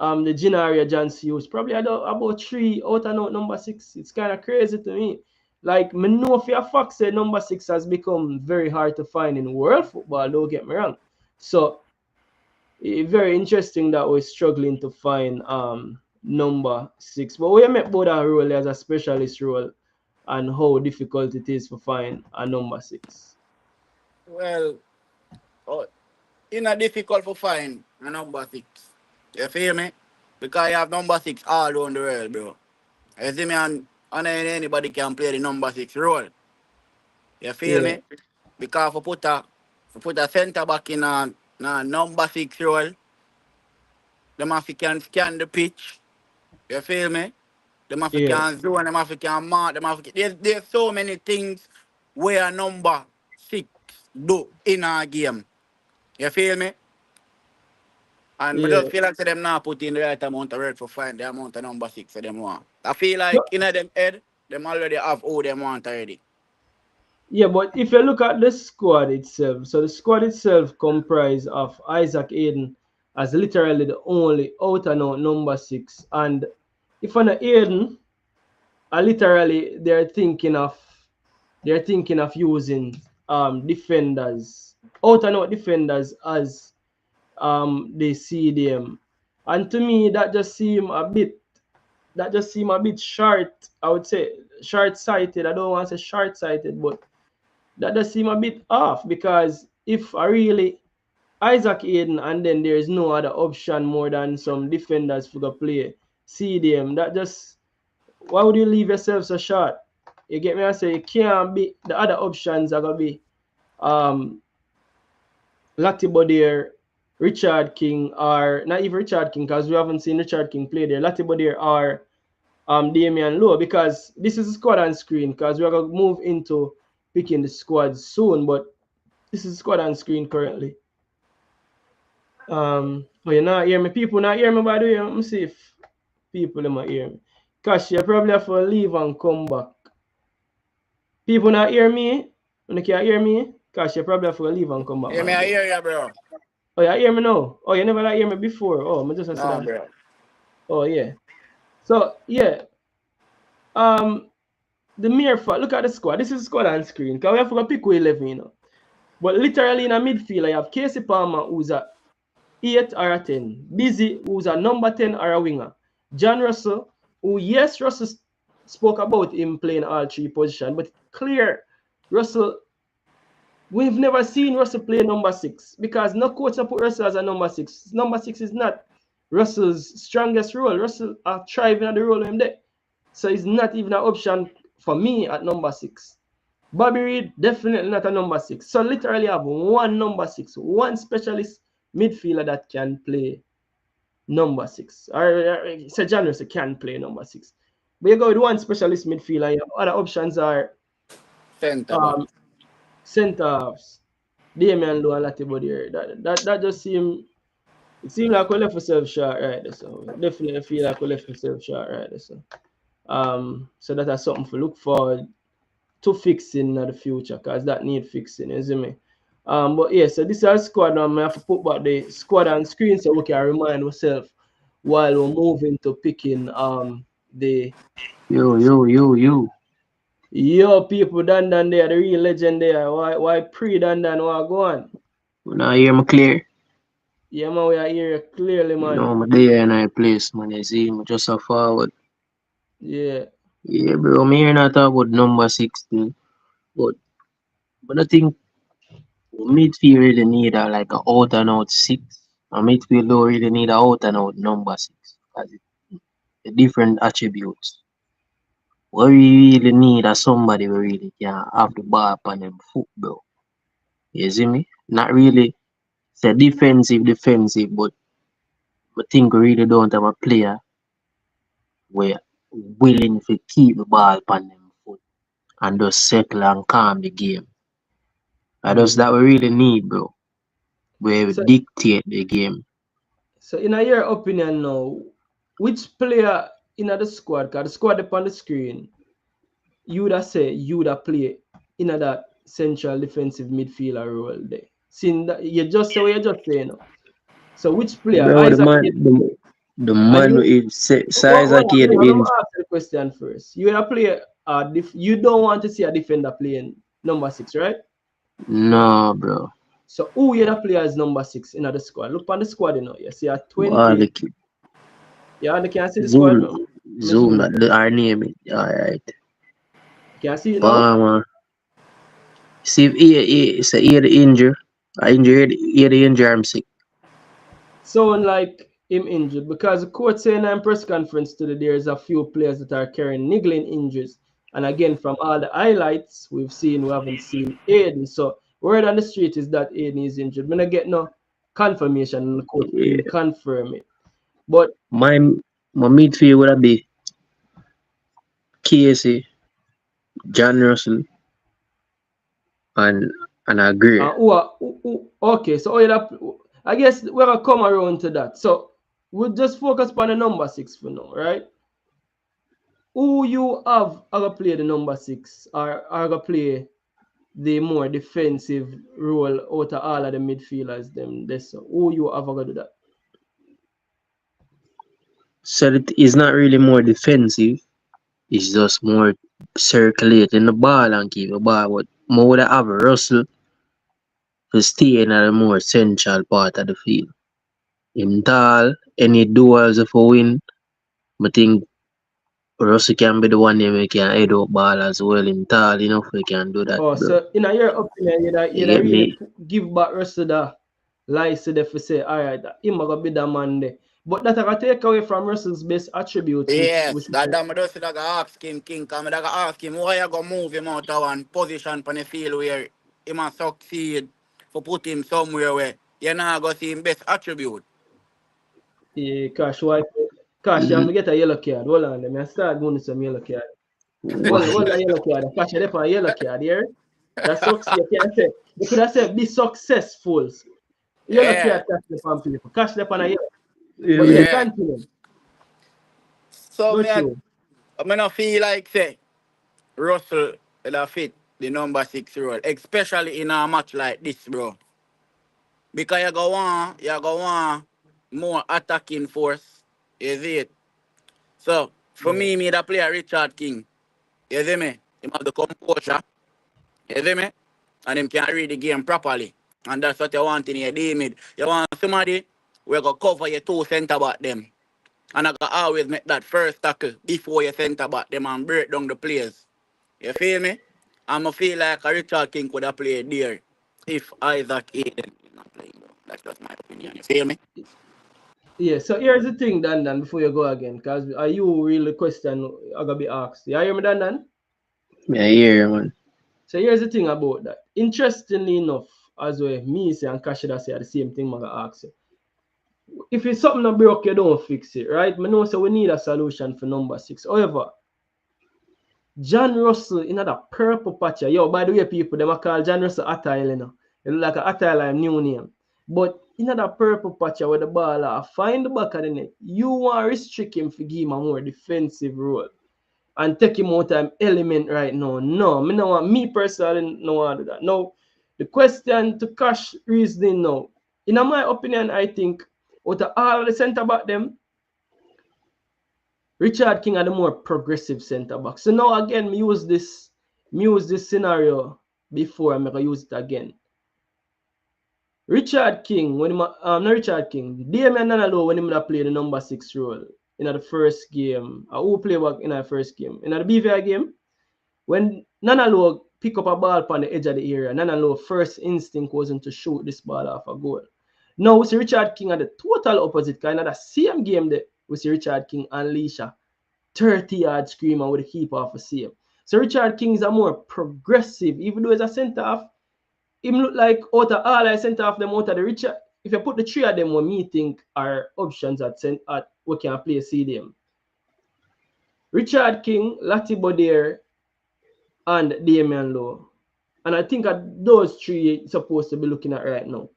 The Ginaria John Hughes probably about 3 out and out number 6. It's kind of crazy to me. Like, me know for a fact say number 6 has become very hard to find in world football, don't get me wrong. So, very interesting that we're struggling to find number 6. But we met both our role as a specialist role and how difficult it is to find a number 6. Well, oh, it's not difficult to find a number 6. You feel me? Because you have number 6 all around the world, bro. You see me, and anybody can play the number 6 role. You feel Yeah, me? Because if you put a centre back in a number 6 role, them have to can scan the pitch. You feel me? Them have to yeah, can zone, them have to can mark, them have to, there's so many things where a number 6 do in a game. You feel me? And I yeah. just feel like them now put in the right amount of work for find the amount of number 6 for them want. I feel So, like in them head, them already have who them want already. yeah, but if you look at the squad itself, so the squad itself comprised of Isaac Aiden as literally the only out and out number 6. And if on Aiden, literally they're thinking of using defenders, out and out defenders as they see them. And to me that just seem a bit short, I would say short sighted. I don't want to say short sighted, but that does seem a bit off because if I really Isaac Aiden and then there is no other option more than some defenders for the play CDM, that just why would you leave yourself so short? You get me? I say you can't be the other options are gonna be um Latibodier, Richard King, or not even Richard King because we haven't seen Richard King play there. Latibodier or Damian Lowe because this is a squad on screen because we're gonna move into picking the squad soon, but this is squad on screen currently. Oh, you not hear me? People not hear me by the way. Let me see if people in my hear me. Cause you probably have to leave and come back. People not hear me? When you can't hear me? Cause you probably have to leave and come back, Yeah, my me I brother. hear you, bro. Oh, you hear me now? Oh, you never like hear me before. Oh, I just said No, that. bro. Oh, yeah. So yeah. Um the mere fact, look at the squad. This is squad on screen. Cause we have to pick who 11, you know. But literally in a midfield, I have Casey Palmer, who's a 8 or a 10. Busy, who's a number 10 or a winger. John Russell, who, yes, Russell spoke about him playing all 3 positions, but clear, Russell, we've never seen Russell play number 6 because no coach has put Russell as a number 6. Number 6 is not Russell's strongest role. Russell are thriving at the role him there. So it's not even an option for me at number 6. Bobby Reed, definitely not a number 6. So literally have one number 6, one specialist midfielder that can play number 6. Or Sir Janus can play number 6. But you go with one specialist midfielder, your other options are Centre back. um, centre halves, Damian Lowe and Latibody. That just seemed like we left ourselves short right there. So definitely feel like we left ourselves short right there. So that is something to look forward to fixing in the future because that need fixing, you see me? But yeah, so this is our squad now. I have to put back the squad on screen so we can remind ourselves while we're moving to picking the Yo. yo people Dan there, the real legend there. Why pre Dan what go on? When I hear me clear, Yeah man, we are here clearly you man. know, I'm there in a place, man. You see, me just a forward. Yeah. Yeah, bro, me here not talk about number 16, but I think midfield really need a like a out and out six. A midfield don't really need a out and out number 6 because the different attributes. What we really need is somebody who really can have the ball upon them foot, bro. You see me? Not really say defensive, but I think we really don't have a player where willing to keep the ball upon them foot and just settle and calm the game. That's that we really need, bro. We So, dictate the game. so in your opinion now, which player in the squad, because the squad up on the screen, you would have say you would have play in that central defensive midfielder role there? Seeing that you just say what you just say now. So which player, Bro, Isaac, the and man you is size what, like he let the me inch. ask the question first. You would have play you don't want to see a defender playing number 6, right? No, bro. So who you play as number 6 in the squad? Look on the squad, you know. You see a All 20. the Yeah, you can see the squad. zoom, No? Me zoom zoom that it. our name it. Alright. You can see it now. Palmer. See if he the injury. I injured he the injury I'm sick. Sound like him injured because the coach saying in press conference today there's a few players that are carrying niggling injuries. And again, from all the highlights we haven't seen Aiden. So word on the street is that Aiden is injured. We're not get no confirmation, and the coach didn't Yeah. confirm it. But My midfield would be Casey, John Russell, and a Gray. okay, so I guess we're gonna come around to that. So we'll just focus on the number 6 for now, right? Who you have are gonna play the number 6 or are gonna play the more defensive role out of all of the midfielders them this who you have gonna do that? So it is not really more defensive. It's just more circulating the ball and keep the ball. But more would have Russell to stay in a more central part of the field. In tall, any duels if we win, I think Russell can be the one that can head up ball as well. In tall enough, we can do that, Oh, bro. so in your opinion, You you'd get really me? give back rest of the license if you say, all right, him gonna be the man there. But that I can take away from Russell's best attributes, which Yes, is that me just like ask him, King, come like ask him why you gonna move him out of one position on the field where he must succeed for put him somewhere where you're not gonna see him best attribute. yeah, Cash, you have Mm, to get a yellow card. Hold on, let me start going to some yellow card. why? Hold on, yellow card. Cash, you for a yellow card here. That's success. You can say, you could have said be successful. Yellow Yeah, card, Cash, on paper. Cash, on a yellow. But yeah, Yeah. yeah. continue. So Go me, through. I not feel like say Russell will fit the number 6 role, especially in a match like this, bro. Because you go on more attacking force. You see it? So for Yeah. me that player Richard King. You see me? Him have the composure. You see me? And him can read the game properly. And that's what you want in your D mid. You want somebody who go cover your two centre back them. And I got always make that first tackle before you centre back them and break down the players. You feel me? I'ma feel like a Richard King could have played there if Isaac Aiden is not playing, bro. That's just my opinion. You feel me? Yeah, so here's the thing, Dan, before you go again, because are you really question I gonna be asked? You hear me, Dan? Yeah, yeah, man. So here's the thing about that. Interestingly enough, as well, me say and Kashida say the same thing, I'm gonna ask you. If it's something that broke, you don't fix it, right? I know so we need a solution for number 6. However, John Russell in that purple patch. Yo, by the way, people, them a call John Russell Attile, you know. It look like a Attile new name. But in that purple patch where the ball find the back of the net, you want to restrict him for give him a more defensive role and take him out of element right now. No, me no want, me personally no want to do that. Now, the question to Cash reasoning now, in my opinion, I think out of all the centre back them, Richard King are the more progressive centre back. So now again, me use this scenario before I'm gonna use it again. Richard King, when him, not Richard King, Damian Nanalo when him play the number 6 role in the first game. Who play back in the first game? In the BVI game, when Nanalo pick up a ball on the edge of the area, Nanalo first instinct wasn't to shoot this ball off a goal. Now we see Richard King at the total opposite kind of the same game that we see Richard King unleash a 30-yard screamer with a keeper off a save. So Richard King is a more progressive, even though he's a centre half. Him look like out of all I centre half them out of the Richard. If you put the three of them, what me think are options at we can play CDM. Richard King, Lati Bodier, and Damian Lowe. And I think that those three supposed to be looking at right now.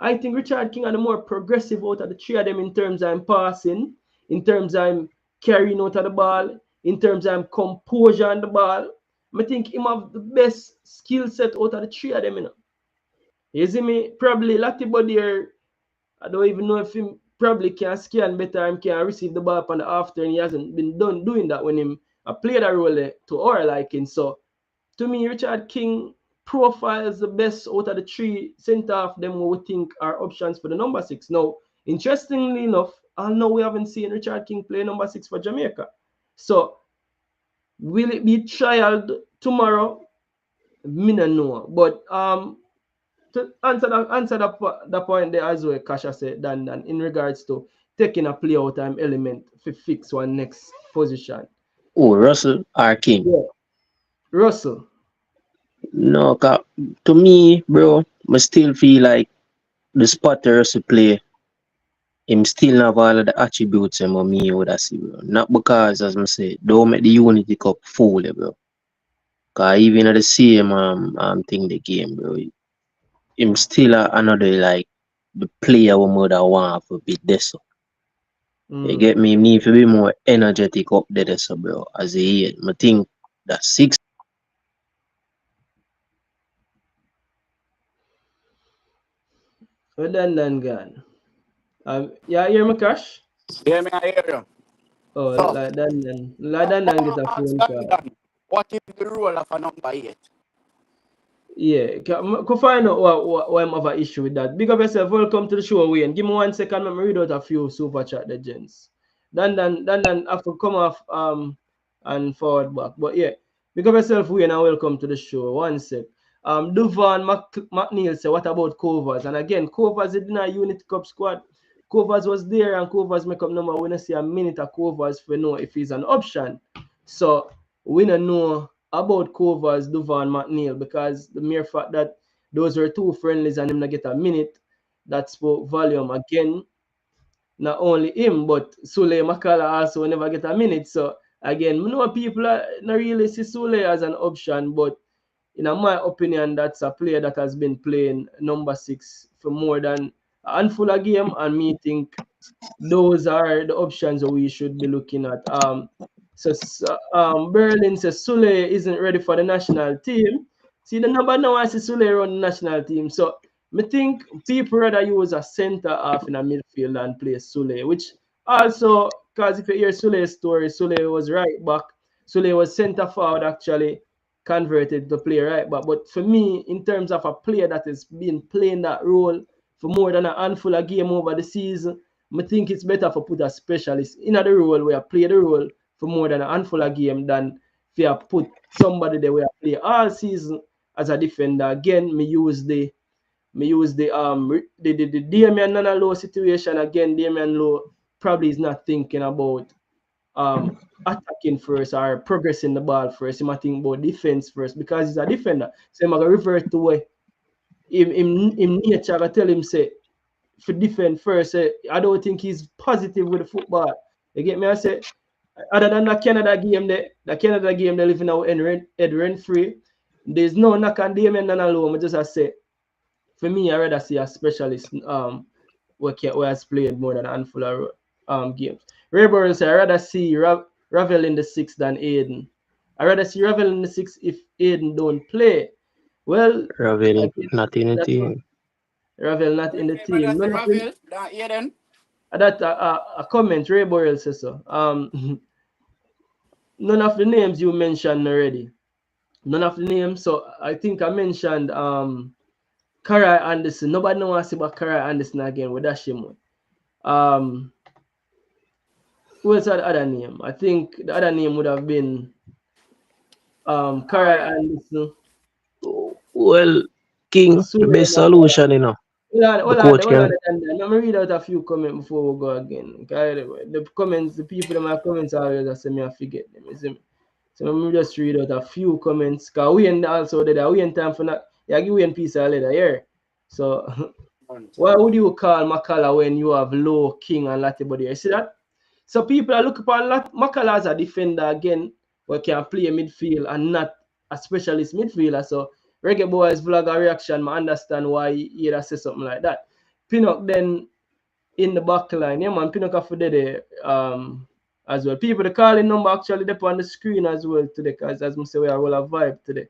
I think Richard King are the more progressive out of the three of them in terms of passing, in terms of carrying out of the ball, in terms of composure on the ball. I think him have the best skill set out of the three of them. You know. You see me? Probably Latibo there, I don't even know if him probably can scan better and can receive the ball on the after, and he hasn't been done doing that when him played a role to our liking. So to me, Richard King profiles the best out of the three centre of them who we think are options for the number 6. Now, interestingly enough, I know we haven't seen Richard King play number 6 for Jamaica. So, will it be trialed tomorrow? Me no know. But to answer that point there as well, Kasha said, Dan, in regards to taking a play out time element to fix one next position. Oh, Russell or King? Yeah. Russell. No, to me, bro, I still feel like the spot Russell play, him still have all of the attributes him me would have see, bro. Not because, as I say, don't make the Unity Cup fool, bro. Cause even at the same thing the game, bro, him still another like the player we would have want for beat this. You get me? Him need to be more energetic up there, so bro. As he is, I think that 6. Well done, gone. Yeah, hear me, Cash? Yeah, me I hear you. Oh, So, like Dan get a ask phone call. Dan, what is the role of a number 8? Yeah, could find out why I'm have an issue with that. Big up yourself. Welcome to the show, Wayne. Give me 1 second. Let me read out a few super chat, the gents. Dan, have to come off and forward back. But yeah, big up yourself, Wayne, and welcome to the show. 1 sec. Duvan McNeil said, what about Covers? And again, Covers is in a Unity Cup squad. Covers was there, and Covers make up number. We don't see a minute of Covers for know if he's an option. So we don't know about Covers, Duvan McNeil, because the mere fact that those were two friendlies and him not get a minute, that spoke volume. Again, not only him, but Sule Makala also never get a minute. So again, we know people are not really see Sule as an option, but in my opinion, that's a player that has been playing number 6 for more than a handful of game, and me think those are the options that we should be looking at. Berlin says Sule isn't ready for the national team. See, the number now I see Sule run the national team. So I think people rather use a centre half in a midfield and play Sule, which also, because if you hear Sule's story, Sule was right back. Sule was centre forward actually, converted to play right back. But for me, in terms of a player that has been playing that role for more than a handful of game over the season, I think it's better for put a specialist in the role where I play the role for more than a handful of game than if you put somebody there where I play all season as a defender. Again, me use the Damian Nana Low situation again. Damian Low probably is not thinking about attacking first or progressing the ball first. He might think about defense first because he's a defender. So I'm gonna revert to where in nature I tell him say for defend first. I don't think he's positive with the football. You get me? I say other than the Canada game, they live in our Ed Renfrey. There's no knock on Damian Nana Low. I just say for me, I rather see a specialist who has played more than a handful of games. Ray Burns said, I rather see Ravel in the 6 than Aiden. I rather see Ravel in the 6 if Aiden don't play. Well, Ravel not in the team. Ravel not in the team. None of Ravel, that Aiden. That a comment Ray Burrell says so. None of the names you mentioned already. None of the names. So I think I mentioned Karai Anderson. Nobody wants to see about Karai Anderson again with that shame. What's the other name? I think the other name would have been Karai Anderson. Well, King, the best solution, you know. Hold The on, coach can. let me read out a few comments before we go again. The comments, the people in my comments always say me I forget them. You see me? So let me just read out a few comments. Cause we and also that we in time for not give we in piece of leather here. So why would you call Makala when you have Low, King, and Latibody? You see that? So people are looking for Makala as a defender again, who can play midfield and not a specialist midfielder. So Reggae Boyz vlog a reaction, I understand why he say something like that. Pinnock then in the back line, yeah man, Pinnock for there as well. People, the calling number actually up on the screen as well today, because as I say, we are all a vibe today.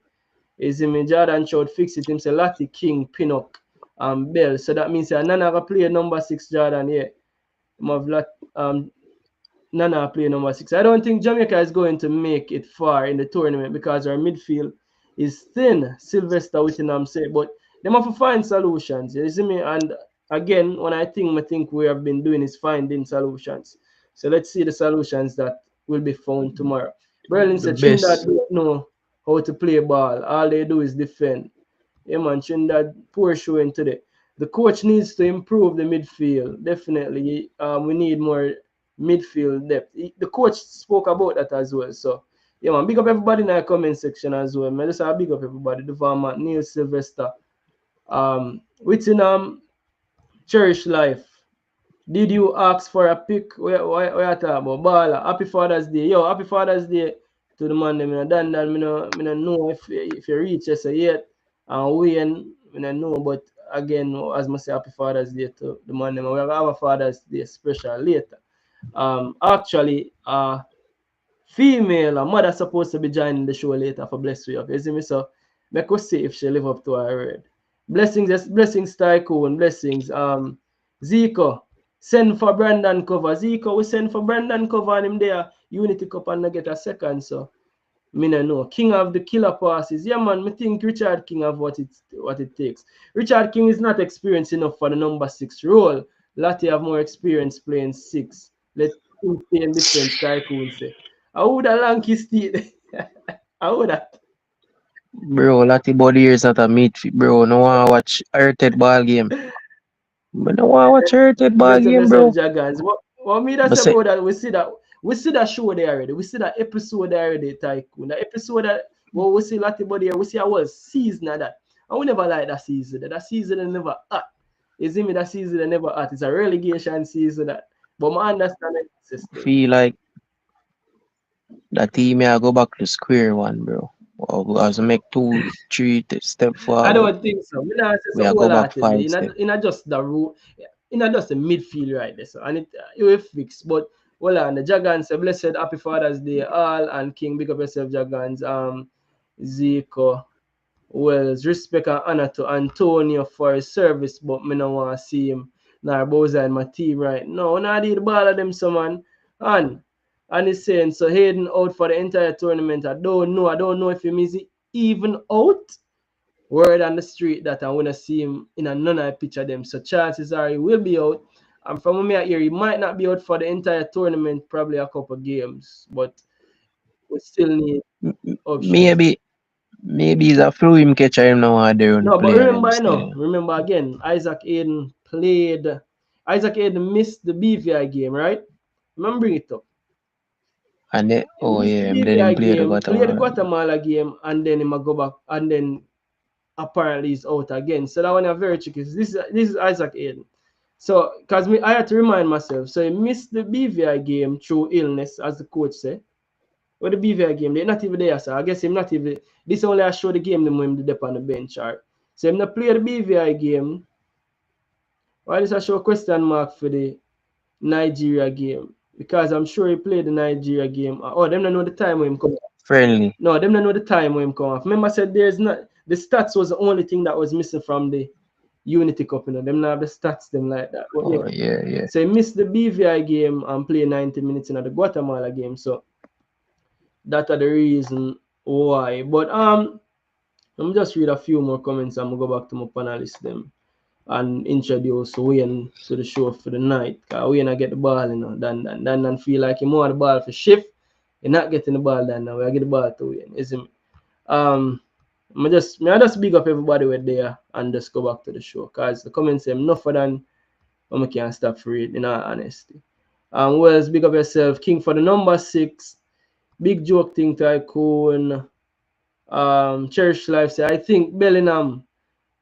Is him Jordan showed fix it, him say Lati, King, Pinnock, and Bell. So that means Nana have play number 6 Jordan, yeah. Nana play number 6. I don't think Jamaica is going to make it far in the tournament because our midfield is thin. Sylvester Whittingham say, but they have to find solutions. You see me? And again, when I think we have been doing is finding solutions. So let's see the solutions that will be found tomorrow. Berlin The said Trinidad best. don't know how to play ball. All they do is defend. Yeah, man, Trinidad poor showing today. The coach needs to improve the midfield. Definitely, we need more midfield depth. The coach spoke about that as well. So, yeah, man, big up everybody in the comment section as well. Man, just big up everybody. The farmer, Neil Sylvester, within Cherish Life. Did you ask for a pick? Where you talking about? Bala, happy Father's Day. Yo, happy Father's Day to the man. Me no know if you reach us yet. And when I don't know, but again, as I say, happy Father's Day to the man. We have a Father's Day special later. Actually, female, a mother supposed to be joining the show later for Bless We Up. You see me? So, make us see if she live up to her word. Blessings, Tycoon, blessings. Zico, send for Brandon cover. Zico, we send for Brandon cover and him there. Unity Cup and get a second. So, me no know. King of the killer passes. Yeah, man, me think Richard King have what it takes. Richard King is not experienced enough for the number 6 role. Lati have more experience playing 6. Let him stay in defense, Tycoon say. I would have lanky Steve. I would have. Bro, Lati body years at a midfield. Bro, no wanna watch hurted ball game. But no wanna watch hurted ball Better game, yourself, bro. Jagans. What me that But say, say bro, that we see that show there already. We see that episode there already, Tycoon. The episode that well, we see Lati body here, we see a whole season of that. And we never like that season. That season never hot. You see me, that season never hot. It's a relegation season that. But I understand it system. feel like that team may go back to square one, bro. Or we have to make 2, 3 step I forward. don't think so. Me not say We so are go back wholeheartedly. 5 step. In just the rule, in just the midfield right there. So and it will fix. But well on the Jagans say blessed happy Father's Day all and King big up yourself Jagans. Zico. Wells, respect and honor to Antonio for his service, but me no want to see him nor Bowser in my team right now. Now need the ball of them someone. And he's saying so Hayden out for the entire tournament. I don't know if he is even out. Word on the street that I want to see him in another picture them. So chances are he will be out. And from me here, he might not be out for the entire tournament, probably a couple games, but we still need options. Maybe he's a flu him catcher him now and they run No, but play and them still. remember again, Isaac Aiden missed the BVI game, right? Remember bring it up. And then He missed the then him BVI play the game, played the Guatemala. Guatemala game, and then he might go back, and then apparently he's out again. So that one is very tricky. This is Isaac Aiden. So, because I had to remind myself, so he missed the BVI game through illness, as the coach said. With the BVI game, they're not even there, so I guess him not even. This only I show the game them when him dip on the bench, right? So him not play the BVI game. Why does I show question mark for the Nigeria game? Because I'm sure he played the Nigeria game. Oh, them don't know the time when him come off. Friendly. No, them don't know the time when him come off. Remember I said there's not the stats was the only thing that was missing from the Unity Cup, you know. Them not have the stats them like that. But Oh yeah. so he missed the BVI game and played 90 minutes in the Guatemala game. So that are the reason why. But let me just read a few more comments. I'm gonna go back to my panelists them and introduce Wayne to the show for the night. Cause Wayne I get the ball, you know, Dan feel like he more the ball for shift. You're not getting the ball Dan now. I get the ball to Wayne, isn't it? I just big up everybody with there and just go back to the show. Cause the comments say enough for than I can't stop for it, in all honesty. Wells, big up yourself. King for the number 6. Big joke thing Tycoon. Cherish Life say, I think Bellingham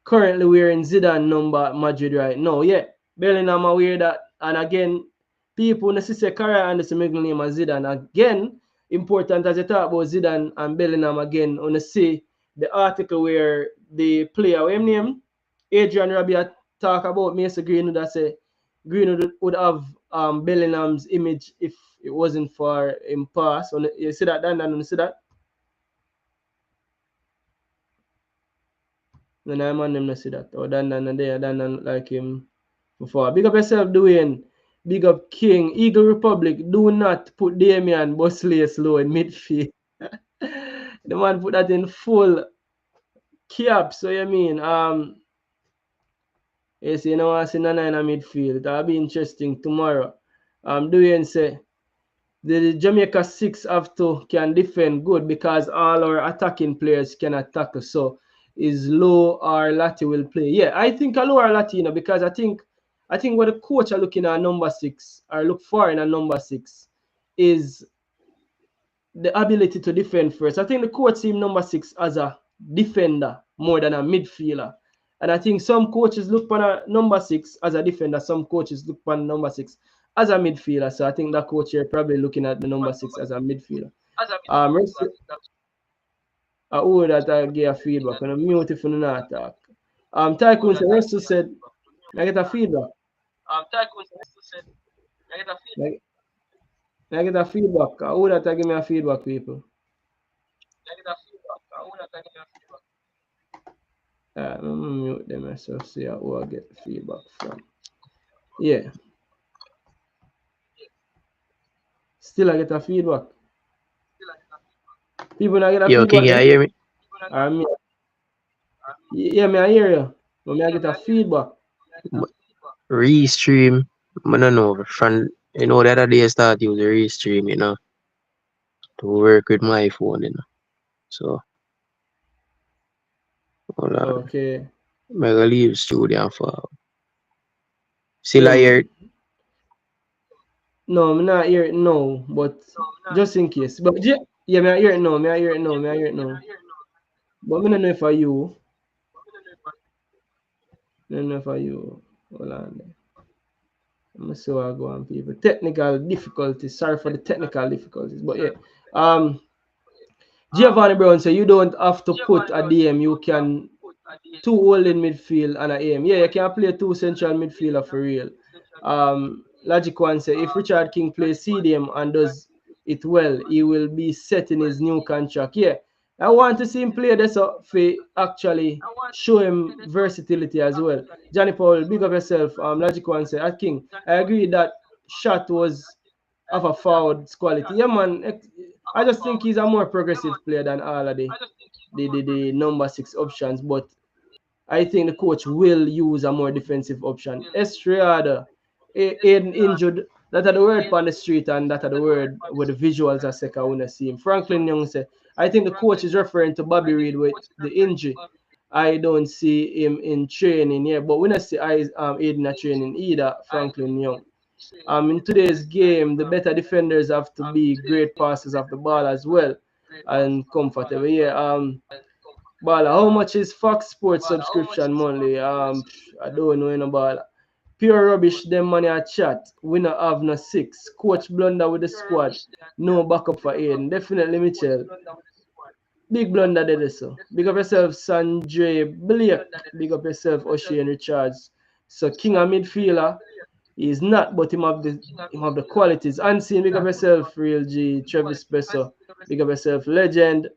currently wearing Zidane number at Madrid right now. Yeah, Bellingham are wear that. And again, people necessarily career and the middle name of Zidane. Again, important as you talk about Zidane and Bellingham again, on the see the article where the player, what him name? Adrian Rabiot talk about Mason Greenwood that say Greenwood would have Bellingham's image if it wasn't for him pass. You see that, Dan? You see that? Then I'm on them to see that. Or Dan there, Dan like him before. Big up yourself, Dwayne. Big up King. Eagle Republic. Do not put Damian Bosley slow in midfield. The man put that in full cap. So you mean yes, you know I see Nana in a midfield. That'll be interesting tomorrow. Dwayne say the Jamaica 6 have to can defend good because all our attacking players cannot tackle. So is Low or Lati will play. Yeah, I think a Low or Lati, because I think what the coach are looking at number 6 or look for in a number 6 is the ability to defend first. I think the coach see number 6 as a defender more than a midfielder. And I think some coaches look for a number 6 as a defender, some coaches look for number 6 as a midfielder. So I think that coach here probably looking at the number 6 as a midfielder. Who that I give a feedback and I'm mute if you not talk. Tycoon said, Russell said, I get a feedback. I get a feedback. Who that I give me a feedback, people? I'm mute them myself, see who I get the feedback from. Yeah. Still I get a feedback. People not get a Yo, feedback. King, you hear me? Yeah, me I hear you. But me I get a feedback. Restream. I don't know. From, the other day I started using Restream, to work with my phone, So, hold on. Okay. I'm going to leave studio for. Still I hear it? No, I'm not hear it now, but just in case. But yeah, me I hear it now. Me I hear it now. But me don't know if I you. I don't know if I you. Hold on there. I'm gonna see what I go on, people. Technical difficulties. Sorry for the technical difficulties. But yeah. Giovanni Brown said you don't have to put a DM, you can two holding midfield and a aim. Yeah, you can play two central midfielder for real. Logic one say if Richard King plays CDM and does it well, he will be set in his new contract. Yeah. I want to see him play this for actually show him versatility as well. Johnny Paul, big up yourself. Logic one say at King. I agree that shot was of a forward quality. Yeah, man. I just think he's a more progressive player than all of the number 6 options, but I think the coach will use a more defensive option. Estrada, Aiden injured. That are the word on the street and that are the word where the visuals are sick. I want to see him. Franklin Young said, I think the coach is referring to Bobby Reed with the injury. I don't see him in training yet, but we don't see Aiden at training either, Franklin Young. In today's game, the better defenders have to be great passers of the ball as well and comfortable. Yeah. Bala, how much is Fox Sports subscription monthly? I don't know any ball. Pure rubbish, them money a chat. We not have no 6. Coach blunder with the squad. No backup for Aiden. Definitely Mitchell. Big blunder there, so. Big up yourself, Sanjay Blake. Big up yourself, O'Shane Richards. So King of midfielder. He's not, but him have the qualities. Unseen, big up yourself, Real G, Travis Peso, big up yourself, Legend.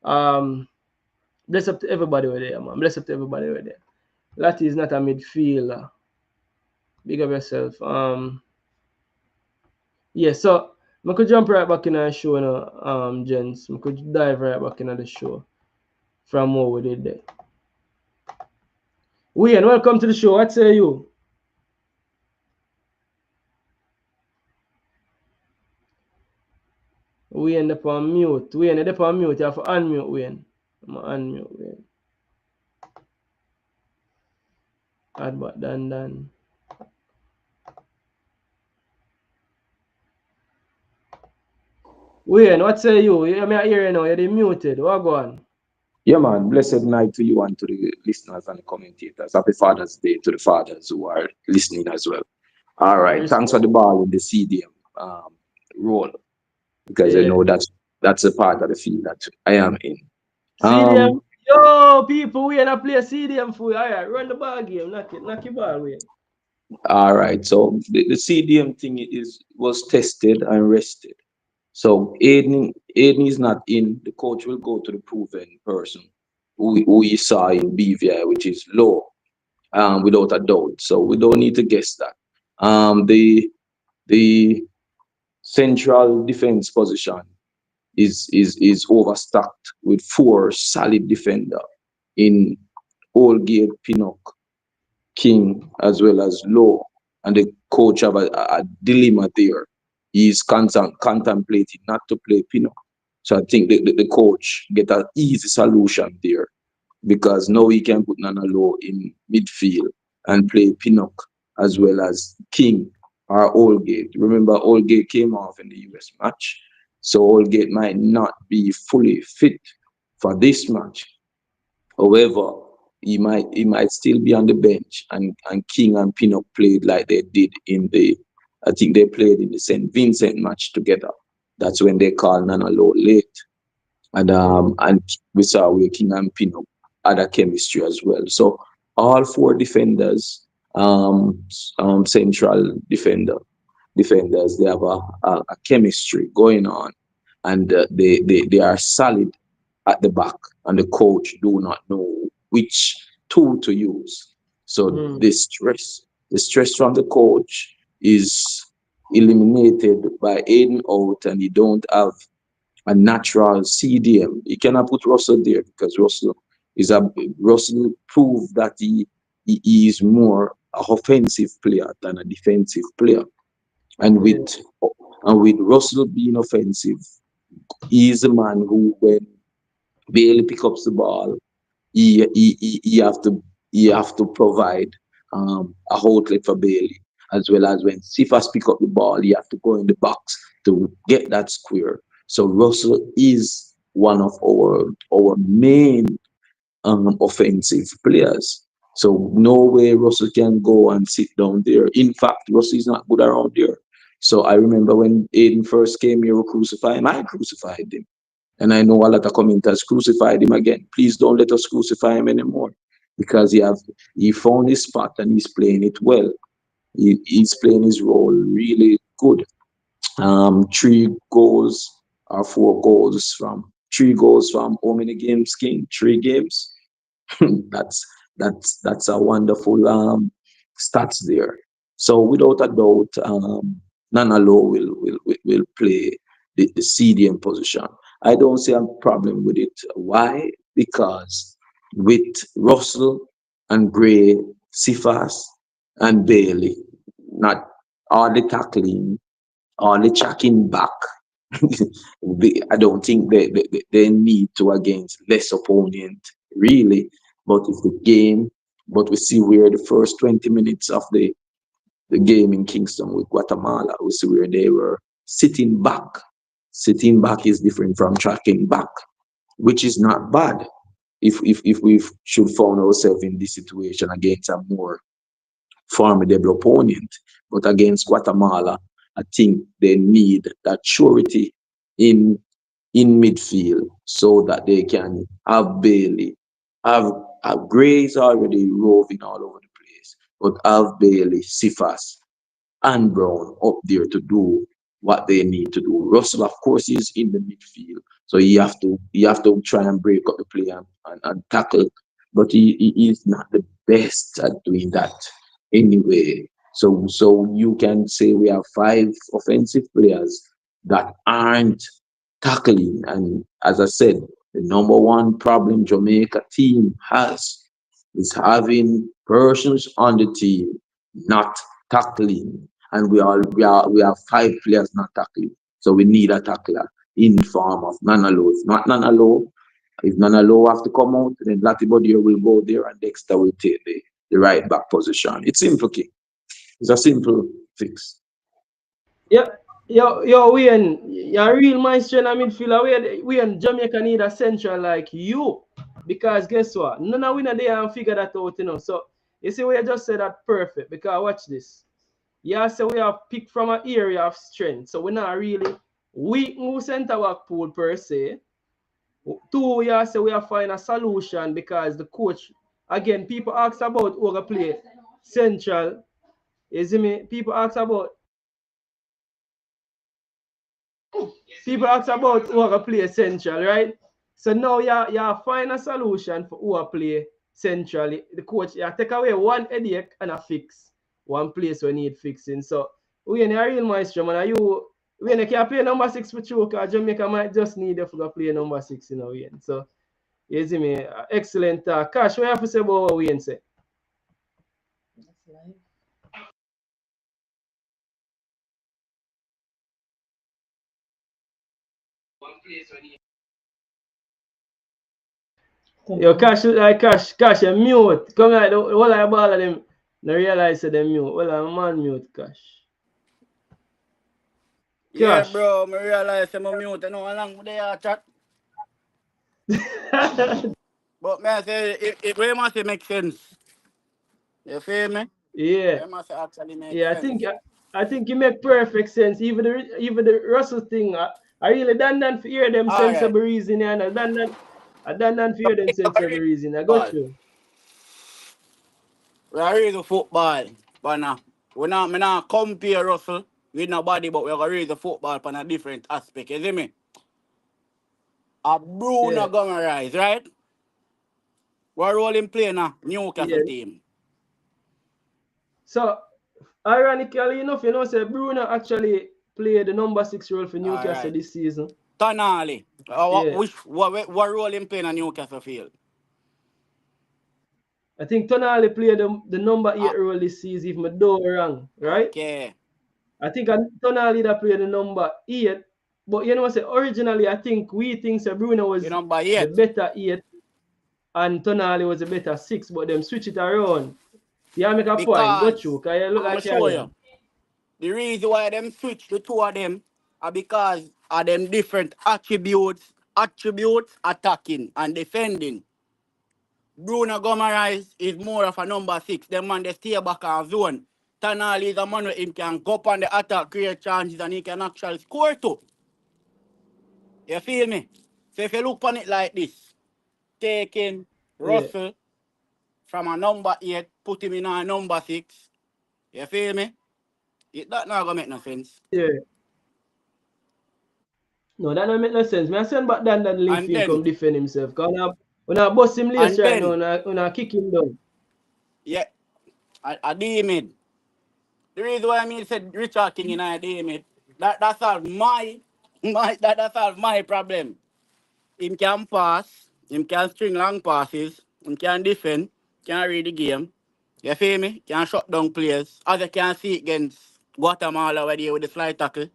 Bless up to everybody over there, man. Bless up to everybody over there. Lati is not a midfielder. Big up yourself. Yeah, so I could jump right back in the show now, gents. I could dive right back into the show from what we did there. Wayne, welcome to the show. What say you? We end up on mute. We end up on mute. You have to unmute Wayne. I'm going to unmute Wayne. Add back done. Wayne, what say you? I'm here you now. You're muted. What go on? Yeah, man. Blessed night to you and to the listeners and the commentators. Happy Father's Day to the fathers who are listening as well. All right. Thanks for the ball in the CDM role, because I know that's a part of the field that I am in. CDM? Yo, people, we gonna play CDM for you. All right, run the ball game. Knock your ball away. All right. So the CDM thing was tested and rested. So Aiden is not in. The coach will go to the proven person who you saw in BVI, which is low, without a doubt. So we don't need to guess that. The central defense position is overstacked with four solid defender in Oldgate, Pinnock, King, as well as Low. And the coach have a dilemma there. He's contemplating not to play Pinnock. So I think the coach get an easy solution there because now he can put Nana Low in midfield and play Pinnock as well as King or Oldgate. Remember, Oldgate came off in the US match, so Oldgate might not be fully fit for this match. However, he might still be on the bench, and King and Pinnock played like they did in the, I think they played in the St. Vincent match together. That's when they called Nana Low late, and we saw where King and Pinnock had a chemistry as well. So all four defenders, central defenders, they have a chemistry going on, and they are solid at the back, and the coach do not know which tool to use. So the stress from the coach is eliminated by Aiden out, and you don't have a natural CDM. You cannot put Russell there because Russell proved that he is more a offensive player than a defensive player. And with Russell being offensive, he is a man who, when Bailey picks up the ball, he have to provide a outlet for Bailey, as well as when Sifas pick up the ball, he have to go in the box to get that square. So Russell is one of our main offensive players. So no way Russell can go and sit down there. In fact, Russell is not good around there. So I remember when Aiden first came here, we crucified him. I crucified him. And I know a lot of commenters crucified him again. Please don't let us crucify him anymore, because he found his spot and he's playing it well. He's playing his role really good. 3 goals or 4 goals from how many games, King? 3 games. that's that's a wonderful stats there. So without a doubt, Nana Low will play the CDM position. I don't see a problem with it. Why? Because with Russell and Gray, Sifas and Bailey, not all the tackling, all the checking back. I don't think they need to against less opponent really. But if the game, but we see where the first 20 minutes of the game in Kingston with Guatemala, we see where they were sitting back. Sitting back is different from tracking back, which is not bad if we should find ourselves in this situation against a more formidable opponent. But against Guatemala, I think they need that surety in midfield so that they can have Bailey, have Gray's already roving all over the place, but have Bailey, Sifas, and Brown up there to do what they need to do. Russell, of course, is in the midfield, so you have to try and break up the play and tackle, but he is not the best at doing that anyway. So you can say we have 5 offensive players that aren't tackling, and as I said, the number one problem Jamaica team has is having persons on the team not tackling, and we have 5 players not tackling. So we need a tackler in form of Nanalo. If not Nanalo, if Nanalo have to come out, then Latibody will go there and Dexter will take the right back position. It's simple, King. It's a simple fix. Yeah, you're a real maestro in a midfielder. We in Jamaica need a central like you. Because guess what? None of we not there and figure that out, So you see, we just said that perfect. Because watch this. Yeah, so we have picked from an area of strength. So we're not really weak in centre back pool per se. Two, you say we have find a solution because the coach, again, people ask about overplay central. You see me? People ask about overplay central, right? So now you find a solution for overplay centrally. The coach, you take away one headache and a fix one place we need fixing. So we in a real maestro, man. You when you can play number six for you, because Jamaica might just need you to play number six, you know. So you see me? Excellent. Cash, what you have to say about what we say? Yo, Cash, you mute. Come like the whole of ball of them. No realize that they mute. Well, I'm man mute, Cash. Yeah, Cash. bro, I realize I'm mute. I know how long they are chat. But man, I say it very much make sense. You feel me? Yeah, Very much actually make yeah. sense. I think it make perfect sense. Even the Russell thing. I really done for hear them All right. sensible reason, and I done for hear them It's a sensible very reason. I got football. you. We are ready to football. But now, me not compare Russell with nobody, but we are ready to football on a different aspect. You see me? A Bruno Yeah, Gomes, right? What role in playing a Newcastle yeah. team? So ironically enough, say Bruno actually played the number six role for All Newcastle right. this season. Tonali. Yeah. What role in playing a Newcastle field? I think Tonali played the number Ah, eight role this season, if my door wrong, right? okay. I think Tonali that played the number eight. But you know what I say, originally I think we think that Bruno You was number the 8. better eight and Tonali was the better six, but them switch it around. Yeah, make a point. Got you, Because because you look I'm going like to show you're you. The reason why them switch the two of them are because of them different attributes attacking and defending. Bruno Gomes is more of a number 6. Them man they stay back on zone. Tanali is a man where he can go up on the attack, create chances, and he can actually score too. You feel me? So if you look on it like this, taking yeah, Russell from a number 8, put him in a number 6. You feel me? That not gonna make no sense. yeah. No, that don't make no sense. Me I send back Dan leave And him come then, defend himself. Because when I bust him lace and right now, then, when I kick him down. yeah, I deem it. The reason why I mean said Richard King in I deem it, that's all that's all my problem. Him can pass, him can string long passes, him can defend, can read the game. You feel me? Can shut down players. As you can see against Guatemala where they with the fly tackle.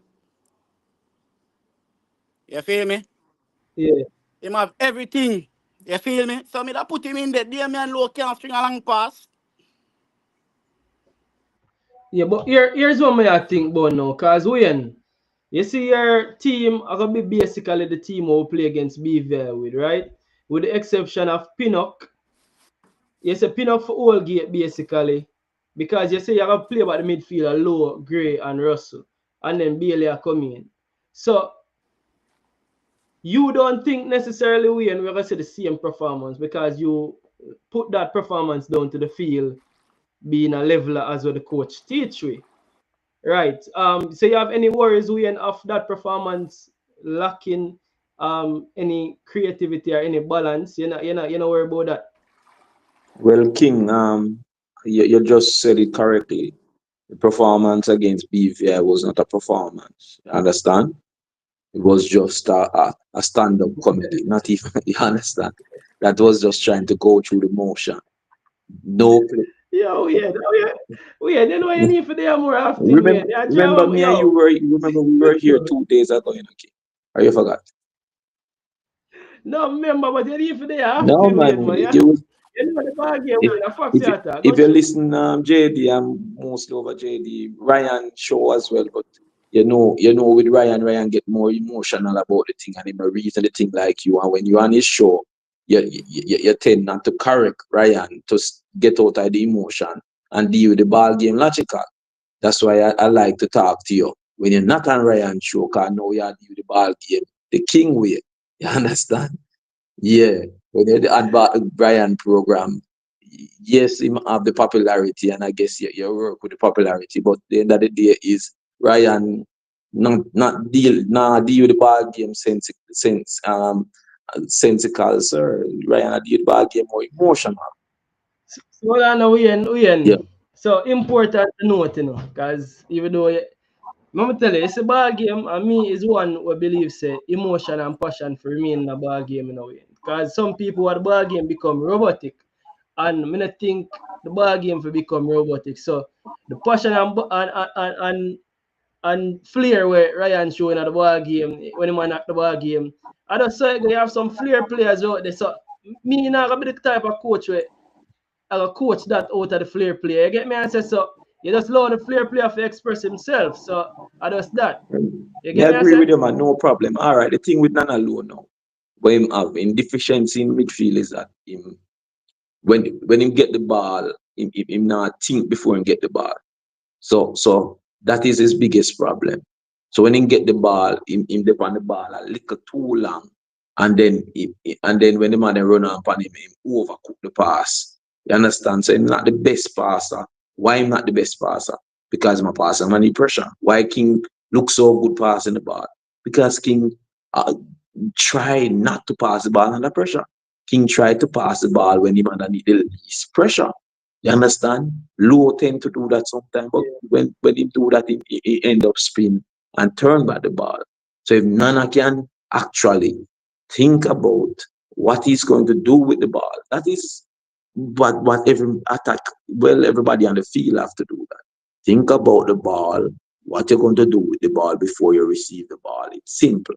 You feel me? Yeah. Him have everything. You feel me? So me that put him in there. Damian Low can't string a long pass. Yeah, but here's what I think about now. Because when you see your team are gonna be basically the team who play against BVI with, right? With the exception of Pinnock. You say Pinnock for all gate basically. Because you say you're gonna play about the midfielder Low, Gray, and Russell. And then Bailey are coming in. So you don't think necessarily we're gonna see the same performance because you put that performance down to the field being a leveler as what the coach teach you. Right. So you have any worries when of that performance lacking any creativity or any balance? You're not worried about that. Well, King, you just said it correctly. The performance against BVI was not a performance. You understand? It was just a stand-up comedy. Not even, you understand? That was just trying to go through the motion. No, Yeah, weird. You know what you need for them more often, weird. remember, Yeah, remember Joe, me and you yo. were, you remember we were here 2 days ago, King. Or you forgot? No, remember, but you need for them No, often, weird, man. man. Yeah? You You know the ball game, if man. The fox if theater. if Got you you. listen, JD, I'm mostly over JD. Ryan show as well, but with Ryan get more emotional about the thing and him a reason the thing like you. And when you're on his show, you tend not to correct Ryan to get out of the emotion and deal with the ball game logical. That's why I like to talk to you when you're not on Ryan show, cause now you deal with the ball game the king way. You understand? Yeah, when the Brian program, yes, him have the popularity, and I guess you work with the popularity, but the end of the day is Ryan not deal with the ball game sensical, sir. Ryan a deal with the ball game more emotional. So hold on now, Yeah. So important to note, because even though let me tell you, it's a ball game, and me is one who believes say emotion and passion for remain in a ball game in a way. Because some people at the ball game become robotic, and me not think the ball game for become robotic. So the passion and flair where Ryan showing at the ball game when he man at the ball game. I just say you have some flair players out there. So me not gonna be the type of coach where I go coach that out of the flair player. You get me? I say so. You just allow the flair player to express himself. So I just that. You Me get me? I agree say with you, man. No problem. All right. The thing with Nana Low now, what him have in deficiency in midfield is that him when him get the ball, him not think before him get the ball. So that is his biggest problem. So when he get the ball, him dip on the ball a little too long, and then when the man run up on him overcook the pass. You understand? So he's not the best passer. Why him not the best passer? Because my passer man need pressure. Why King look so good passing the ball? Because King uh, try not to pass the ball under pressure. King try to pass the ball when him under need the least pressure. You understand? Low tend to do that sometimes, but when he do that, he end up spin and turn back the ball. So if Nana can actually think about what he's going to do with the ball, that is what every attack, well, everybody on the field have to do that. Think about the ball, what you're going to do with the ball before you receive the ball. It's simple.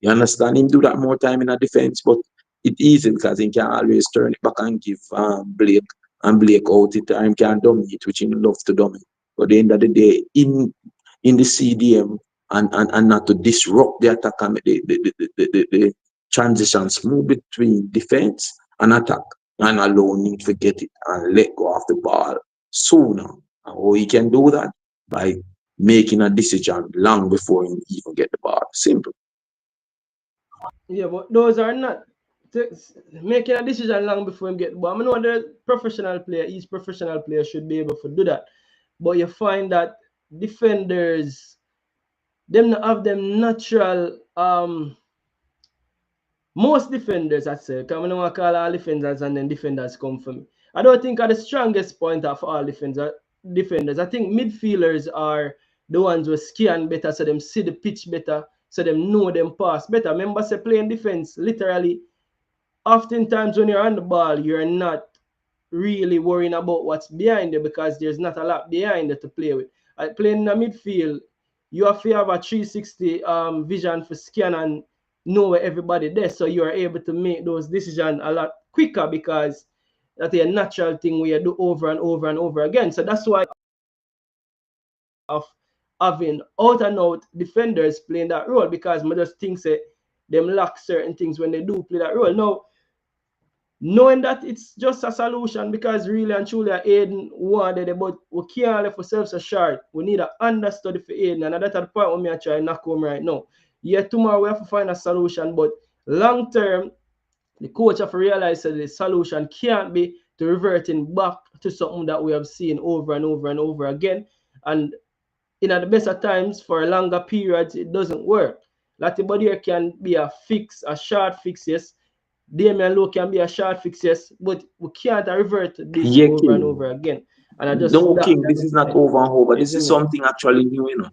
You understand? Him do that more time in a defense, but it easy because he can always turn it back and give Blake and Blake out it time can dominate, which he love to dominate. But at the end of the day, in the CDM and not to disrupt the attack and the transition smooth between defense and attack and allow him to get it and let go of the ball sooner. And how he can do that by making a decision long before he even get the ball. Simple. yeah, but those are not making a decision long before him get. But I know the professional player, each professional player should be able to do that. But you find that defenders, them not have them natural most defenders, I say, because I don't want to call all defenders and then defenders come for me. I don't think are the strongest point of all defenders. I think midfielders are the ones who scan better, so them see the pitch better, so them know them pass better. Remember, say playing defense, literally, oftentimes when you're on the ball, you're not really worrying about what's behind you because there's not a lot behind you to play with. Playing in the midfield, you have to have a 360 vision for scan and know where everybody there, so you are able to make those decisions a lot quicker because that's a natural thing we do over and over and over again. So that's why of having out and out defenders playing that role because I just think say them lack certain things when they do play that role. Now knowing that it's just a solution because really and truly Aiden wanted it, but we can't let ourselves so short. We need an understudy for Aiden, and that's the point where me I try knock home right now. Yeah, tomorrow we have to find a solution, but long term, the coach have to realize that the solution can't be to reverting back to something that we have seen over and over and over again. And in the best of times, for longer periods, it doesn't work. Latibody can be a fix, a short fix, yes, Damian Lowe can be a short fix, yes, but we can't revert to this Yeah, over and King. over again. And I just No, that King, this is not over and over. you This see is me? something actually new, you know.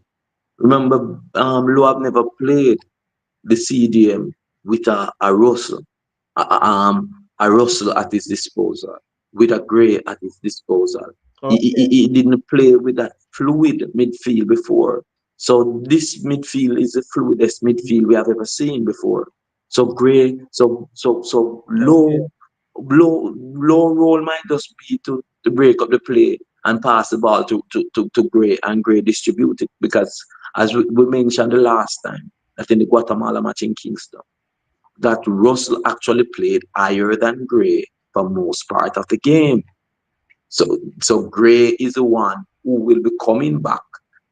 Remember, Loab never played the CDM with a Russell, a Russell at his disposal, with a Gray at his disposal. Okay. He didn't play with that fluid midfield before. So this midfield is the fluidest midfield we have ever seen before. So Gray, so Okay. low role might just be to break up the play and pass the ball to Gray and Gray distribute it because as we mentioned the last time that in the Guatemala match in Kingston that Russell actually played higher than Gray for most part of the game. So Gray is the one who will be coming back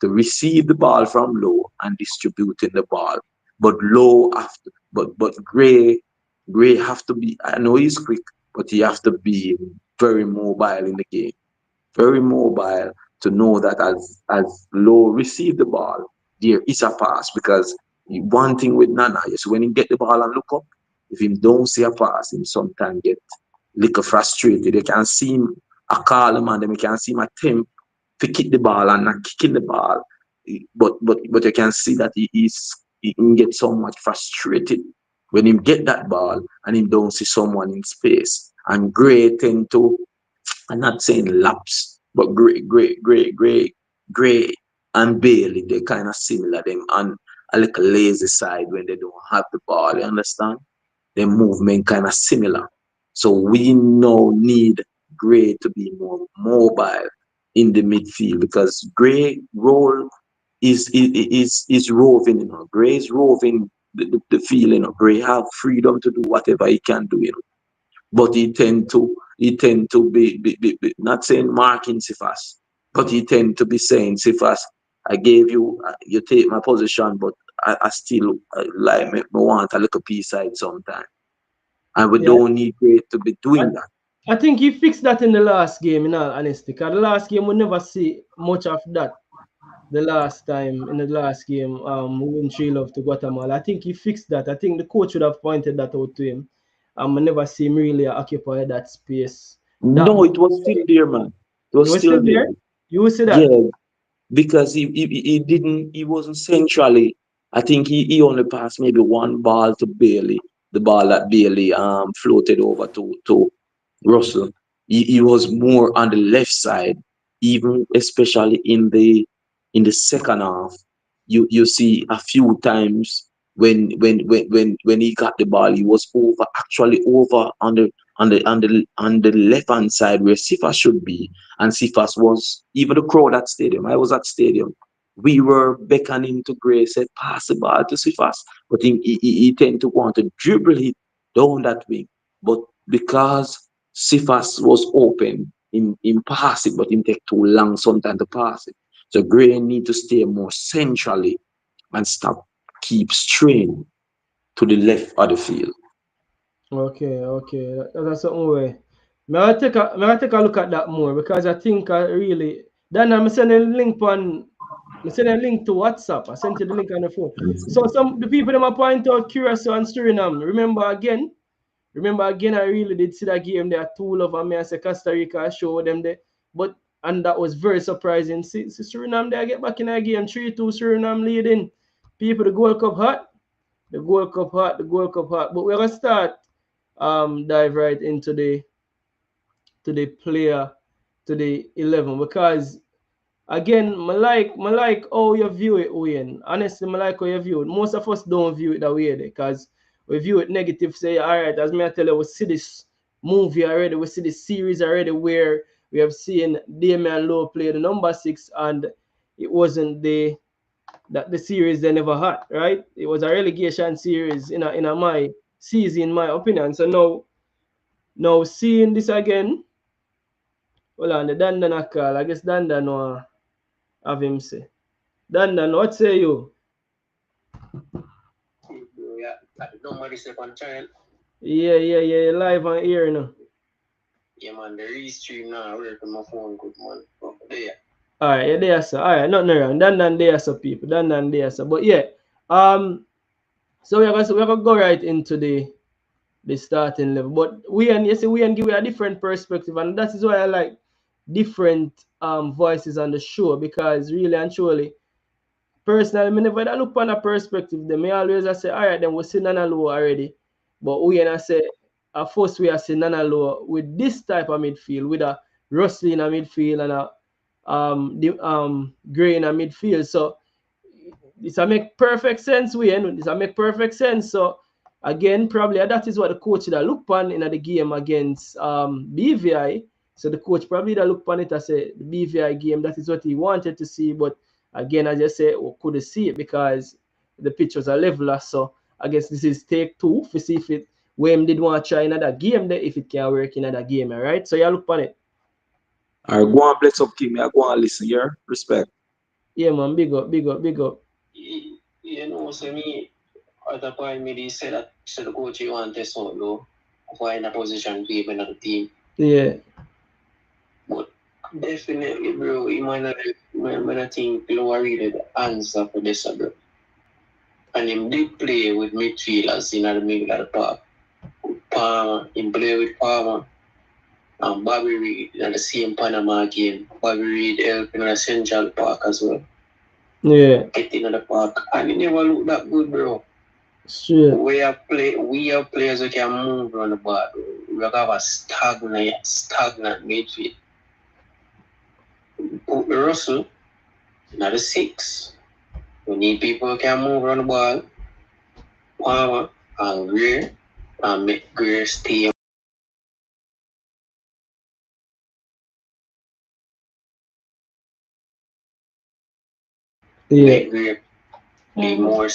to receive the ball from Low and distributing the ball. But Low after but Gray Gray have to be, I know he's quick, but he have to be very mobile in the game. Very mobile to know that as Low receive the ball, there is a pass because one thing with Nana is when he get the ball and look up, if him don't see a pass, him sometimes get little frustrated. You can see him a call him and then you can see him attempt to kick the ball and not kicking the ball. But you can see that he can get so much frustrated when him get that ball and him don't see someone in space. And Gray tend to, I'm not saying laps, but Gray and Bailey, they're kind of similar. Them on a little lazy side when they don't have the ball. You understand? Their movement kind of similar. So we now need Gray to be more mobile in the midfield because Gray role is roving. Gray is roving the field. Gray have freedom to do whatever he can do. But he tend to be not saying marking Sifas, but he tend to be saying Sifas, I gave you, you take my position, but I still like me want a little piece side sometime, and we Yeah, don't need Great to be I, doing that. I think he fixed that in the last game, in all honesty. Because the last game we never see much of that. The last time in the last game, we win 3-0 to Guatemala. I think he fixed that. I think the coach would have pointed that out to him. I never see him really occupy that space that No, much. it was still there, man. It He was was still still there. there. You will see that. Yeah, because he didn't, he wasn't centrally. I think he only passed maybe one ball to Bailey, the ball that Bailey floated over to Russell. He was more on the left side, even especially in the second half. You see a few times when he got the ball, he was actually over on the left hand side where Sifa should be, and Sifas was, even the crowd at stadium. I was at stadium. We were beckoning to Gray, said pass the ball to Sifas, but he tend to want to dribble it down that wing. But because Sifas was open, in pass it, but it take too long sometimes to pass it. So Gray need to stay more centrally and stop keep straying to the left of the field. Okay, okay. That's something way. May I take a look at that more because I think I really then I'm sending a link on I send a link to WhatsApp. I sent you the link on the phone. So some the people them a point out Curacao and Suriname. Remember again, I really did see that game there, two over me. I said Costa Rica, I showed them there. But and that was very surprising. See Suriname there get back in that game, 3-2 Suriname leading. People, the Gold Cup hot. The Gold Cup hot, the Gold Cup hot. But we're gonna start dive right into the player to the 11 because again, I like how you view it, Wayne. Honestly, I like how you view it. Most of us don't view it that way because we view it negative. Say, all right, as me I tell you, we see this movie already, we see this series already where we have seen Damian Lowe play the number 6, and it wasn't the series they never had, right? It was a relegation series in a my season, in my opinion. So now seeing this again, well, on the Dandan a call, I guess Dandan no have him say. Dandan, what say you? Yeah, at the number the second channel. Yeah, live on air now. Yeah, man, the restream now. Work on my phone, good man. Oh, there. All right, yeah, there, sir. All right, nothing wrong. Dandan there, sir, people. Dandan there, sir. But yeah, so we're gonna go right into the starting level. But we and give you a different perspective, and that is why I like different voices on the show because really and truly, personally, me never look on a perspective. They may always I say, all right, then we see Nana Low already. But we and I say, at first we are see Nana Low with this type of midfield, with a Rustly in a midfield and a Gray in a midfield. So this a make perfect sense, we and this a make perfect sense. So again, probably that is what the coach that look on in the game against BVI. So the coach probably that look on it as a the BVI game. That is what he wanted to see. But again, I just say we couldn't see it because the pitch was a leveler. So I guess this is take two to see if it Wayne did want to try another game there if it can work in another game, all right? So you look on it. All right, go and bless up, King. I go and listen here. Respect. Yeah, man, big up, big up, big up. You know, so me, at the point me said that so the coach you want to so low, find a position to even at the team. Yeah. But definitely, bro, you might not think lower really the answer for this, bro. And him did play with midfielders in the middle of the park. Palmer, him play with Palmer. And Bobby Reed in the same Panama game. Bobby Reed helped in the Central Park as well. Yeah. Get in the park. And he never looked that good, bro. Sure. We have players who can move on the ball. We have a stagnant midfield. Put Russell in the 6. We need people who can move on the ball. Palmer and Greer. And make Greer stay. Yeah. Make Greer be more.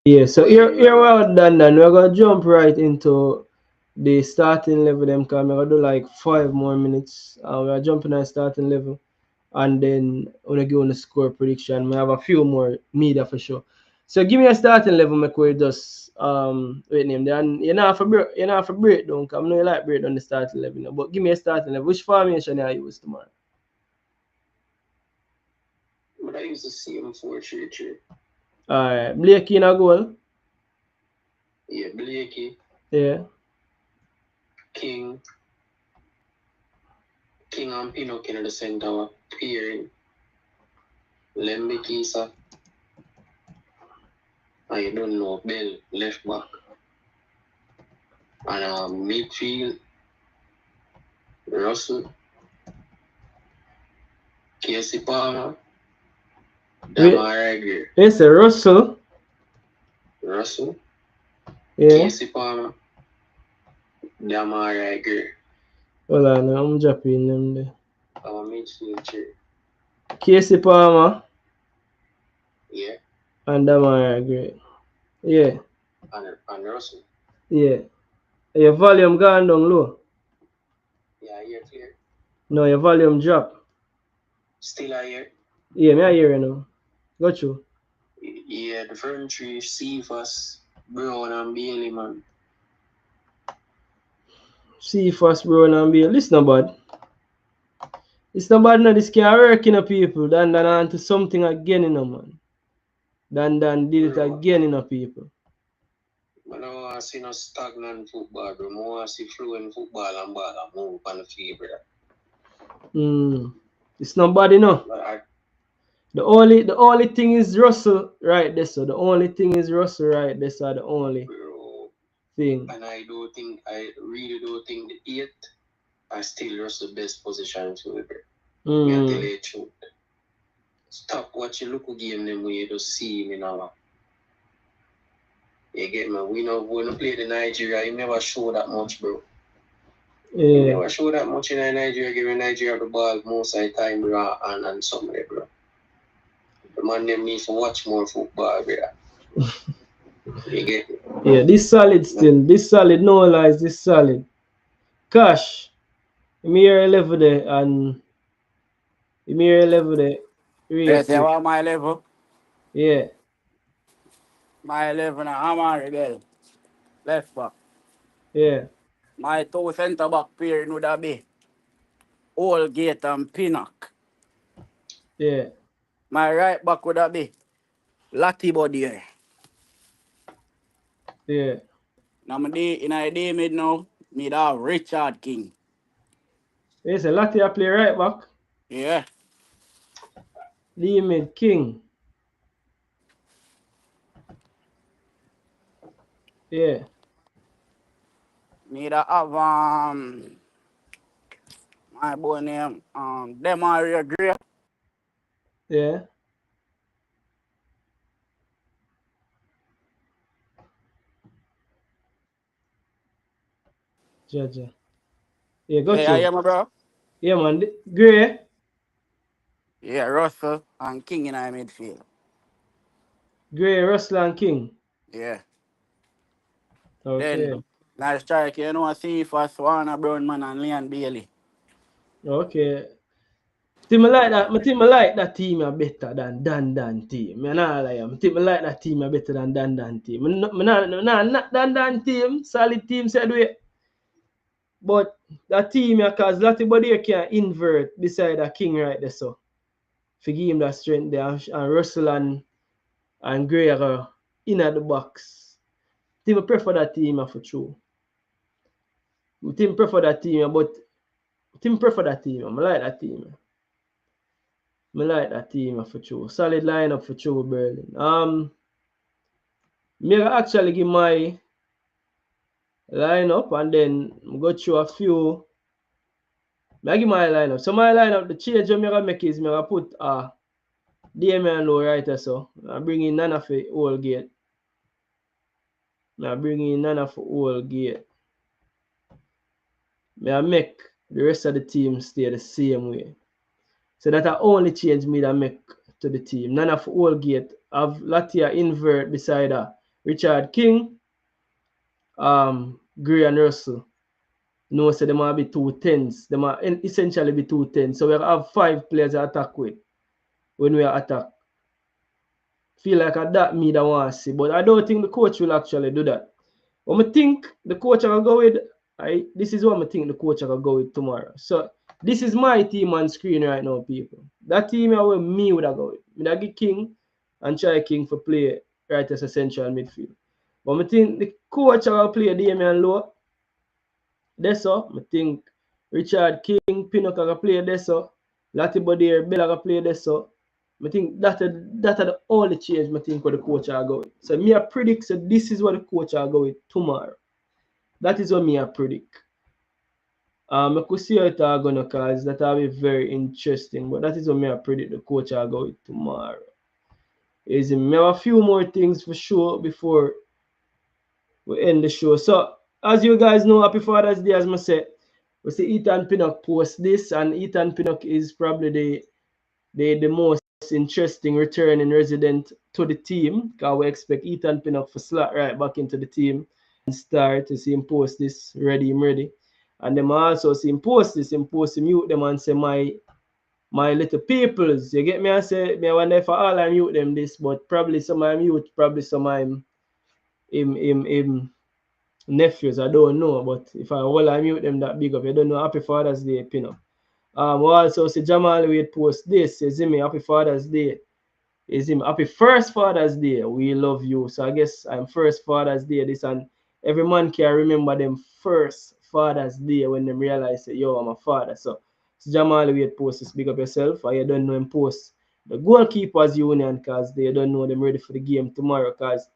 Yeah, so here we're done then. We're gonna jump right into the starting level them because we're gonna do like 5 more minutes. We're jumping on starting level and then we're gonna give on the score prediction. We have a few more media for sure. So give me a starting level, make we just wait name there. And you're not for break down, cause I know you like break down the starting level, you know, but give me a starting level. Which formation you use tomorrow? But I use the same 4-3-3. Alright, Blakey in a goal. Yeah, Blakey, Yeah. King and Pinnock in the center, Pierre, Lembe Kisa, I don't know, Bell, left back. And midfield, Russell, Casey Palmer, Damar Reggae. Yes, Russell. Russell, Yeah. Casey Palmer, Damar Reggae. Hold on, I'm dropping them there. Our midfield chair. Casey Palmer Yeah, and Damara, great. Yeah, and Russell. yeah. Your volume gone down low. Yeah, you're clear. No, your volume drop. Still I hear. Yeah, me I hear you now. Got you. Yeah, the front three, Cephas, Brown and Bailey, man. See first, bro, and be listen bad. It's not bad now, this can work in a people. Dan on to something again in a man. Dan did it Bro. again in a people. I don't want to see no stagnant football, bro. I want to see fluent football and ball and move on the field, brother. It's not bad enough. But The only thing is Russell right there, so the only thing is Russell right there, so the only thing. And I really don't think the 8 are still Russell's best position to it, bro. I tell you the truth. Stop watching local game them when you just see him in our. You get me? When we play the Nigeria, he never show that much, bro. Yeah. He never show that much in Nigeria, giving Nigeria the ball most of the time, bro, and somebody, bro. The man them needs to watch more football, bro. You get me? Yeah, this solid still. This solid, no lies, this solid. Cash. Me here level there and me here level there. Yes, you want my level? Yeah. My level now, I'm already left back. Yeah. My 2 centre back pair would have be Allgate and Pinnock. Yeah. My right back would have be Latty Body. Yeah. Now in a day mid now, me have Richard King. Yes, a Latia play right back. Yeah. Lee mid King. Yeah. Me da have my boy name Demario Gray. Yeah. Jaja. Yeah, got Yeah, you. yeah, my bro. Yeah, man. Gray. Yeah, Russell and King in our midfield. Gray, Russell and King. Yeah. Okay. Then last strike, you know, I see for Swana Brownman and Leon Bailey. Okay. Team I like that. My team I like that team are better than Dan team. I not lie. My team I like that team are better than Dan team. Not Dan team. Solid team said we. But that team cause Latibody can invert beside a King right there so. For give him that strength there and Russell and Gray are in at the box. Team I prefer that team for true. Team prefer that team but team prefer that team. I like that team. I like that team for true. Solid lineup for true, Berlin. Me actually give my lineup and then go through a few. I give my lineup. So my lineup, the change I'm gonna make is I put Damian Low right there, so I bring in Nana for whole gate. I bring in Nana for whole gate. I make the rest of the team stay the same way. So that I only change me that make to the team. Nana for whole gate. Have Latia invert beside her. Richard King, Gray and Russell. No, so they might be 2 10s. They might essentially be 2 10s. So we have 5 players to attack with when we attack. Feel like that me that want to see. But I don't think the coach will actually do that. What I think the coach will go with, this is what I think the coach will go with tomorrow. So this is my team on screen right now, people. That team where me would have go with. I give King and try King for play right as a central midfield. But I think the coach will play Damian Low. That's all. I think Richard King, Pinnock will play this so. Latibody Bella will play this so. I think that are the only change I think what the coach will go with. So me I predict so this is what the coach will go with tomorrow. That is what me I predict. I could see how it are gonna cause that will be very interesting. But that is what me I predict the coach will go with tomorrow. Is me have a few more things for sure before we end the show. So as you guys know, happy Father's Day as I said. We see Ethan Pinnock post this, and Ethan Pinnock is probably the most interesting returning resident to the team. Because we expect Ethan Pinnock to slot right back into the team and start to see him post this, ready. And then also see him post this, mute them and say my little peoples. You get me? I say me I wonder if all I mute them this, but probably some I mute, probably some I'm him nephews. I don't know, but if I mute them that big up, you don't know. Happy Father's Day, Pinnock. Also see Jamal Wade post this. Says him happy Father's Day. Is him happy first Father's Day. We love you. So I guess I'm first Father's Day. This and every man can remember them first Father's Day when them realize say, yo, I'm a father. So Jamal Wade post this, big up yourself. Or you don't know him post the goalkeepers union because they don't know them ready for the game tomorrow. Because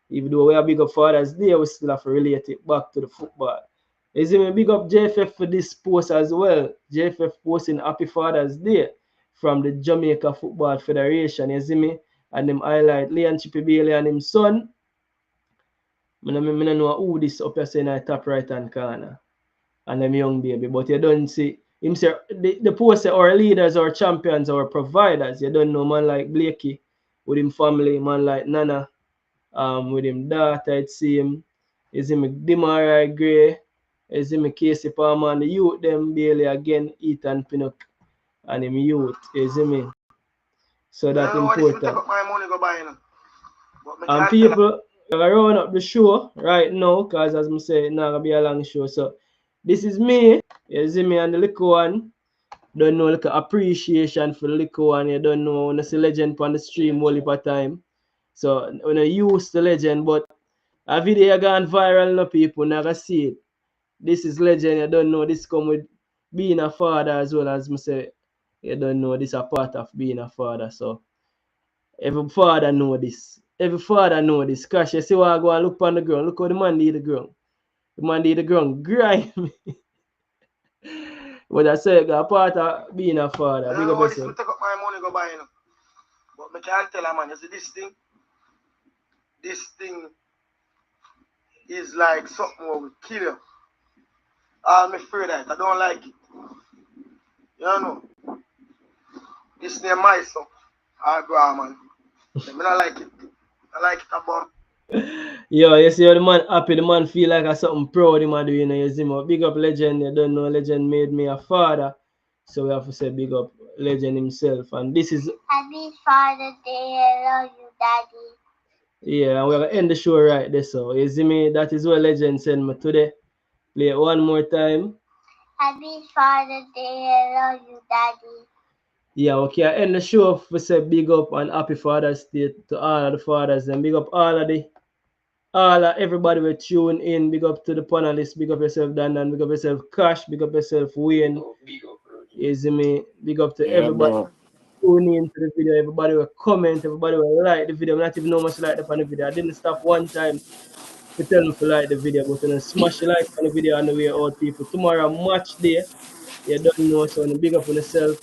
even though we are big up Father's Day, we still have to relate it back to the football. Is him a big up JFF for this post as well. JFF posting Happy Father's Day from the Jamaica Football Federation. You see me? And them highlight Leon Chippy Bailey and him son. I don't know who this up here saying in the top right hand corner. And them young baby. But you don't see him say the post say our leaders, our champions, our providers. You don't know man like Blakey with him family, man like Nana, with him daughter, it see him. Is him Demarai Gray. Is him Casey Palmer and the youth them Bailey again, Ethan Pinnock and him youth, is him. So that important. And people are round up the show right now, because as I say, it's not gonna be a long show. So this is me, you see me and the little one. Don't know like appreciation for the little one, you don't know when I see legend on the stream all the time. So when I use the legend, but a video gone viral now people never see it. This is legend, you don't know this come with being a father as well as I say, you don't know this a part of being a father. So every father know this. Every father know this. Cause you see what I go and look on the ground. Look how the man did the ground. The man did the ground grime. But I say a part of being a father. Big up yourself. Take up my money go buy him. But I can't tell a man, you see this thing is like something that will kill you. I'm afraid that I don't like it. You know? This name my son. I go man. I don't like it. I like it about Yo, you see how the man happy, the man feel like I something proud him a do, you know, you see me. Big up legend, you don't know legend made me a father. So we have to say big up legend himself. And this is Happy Father's Day, I love you, Daddy. yeah, and we're gonna end the show right there. So you see me, that is what legend sent me today. Play it one more time. Happy Father's Day, I love you, Daddy. Yeah, okay, I end the show for say big up and happy Father's Day to all of the fathers and big up all of everybody will tune in. Big up to the panelists, big up yourself Dan, big up yourself Cash, big up yourself Wayne. Big up, bro. You see me, big up to Yeah, everybody bro. tune in to the video, everybody will comment, everybody will like the video. I not even know much like the video. I didn't stop one time to tell them to like the video, but then smash the like on the video on the way out people. Tomorrow match day. You don't know, so big up on yourself.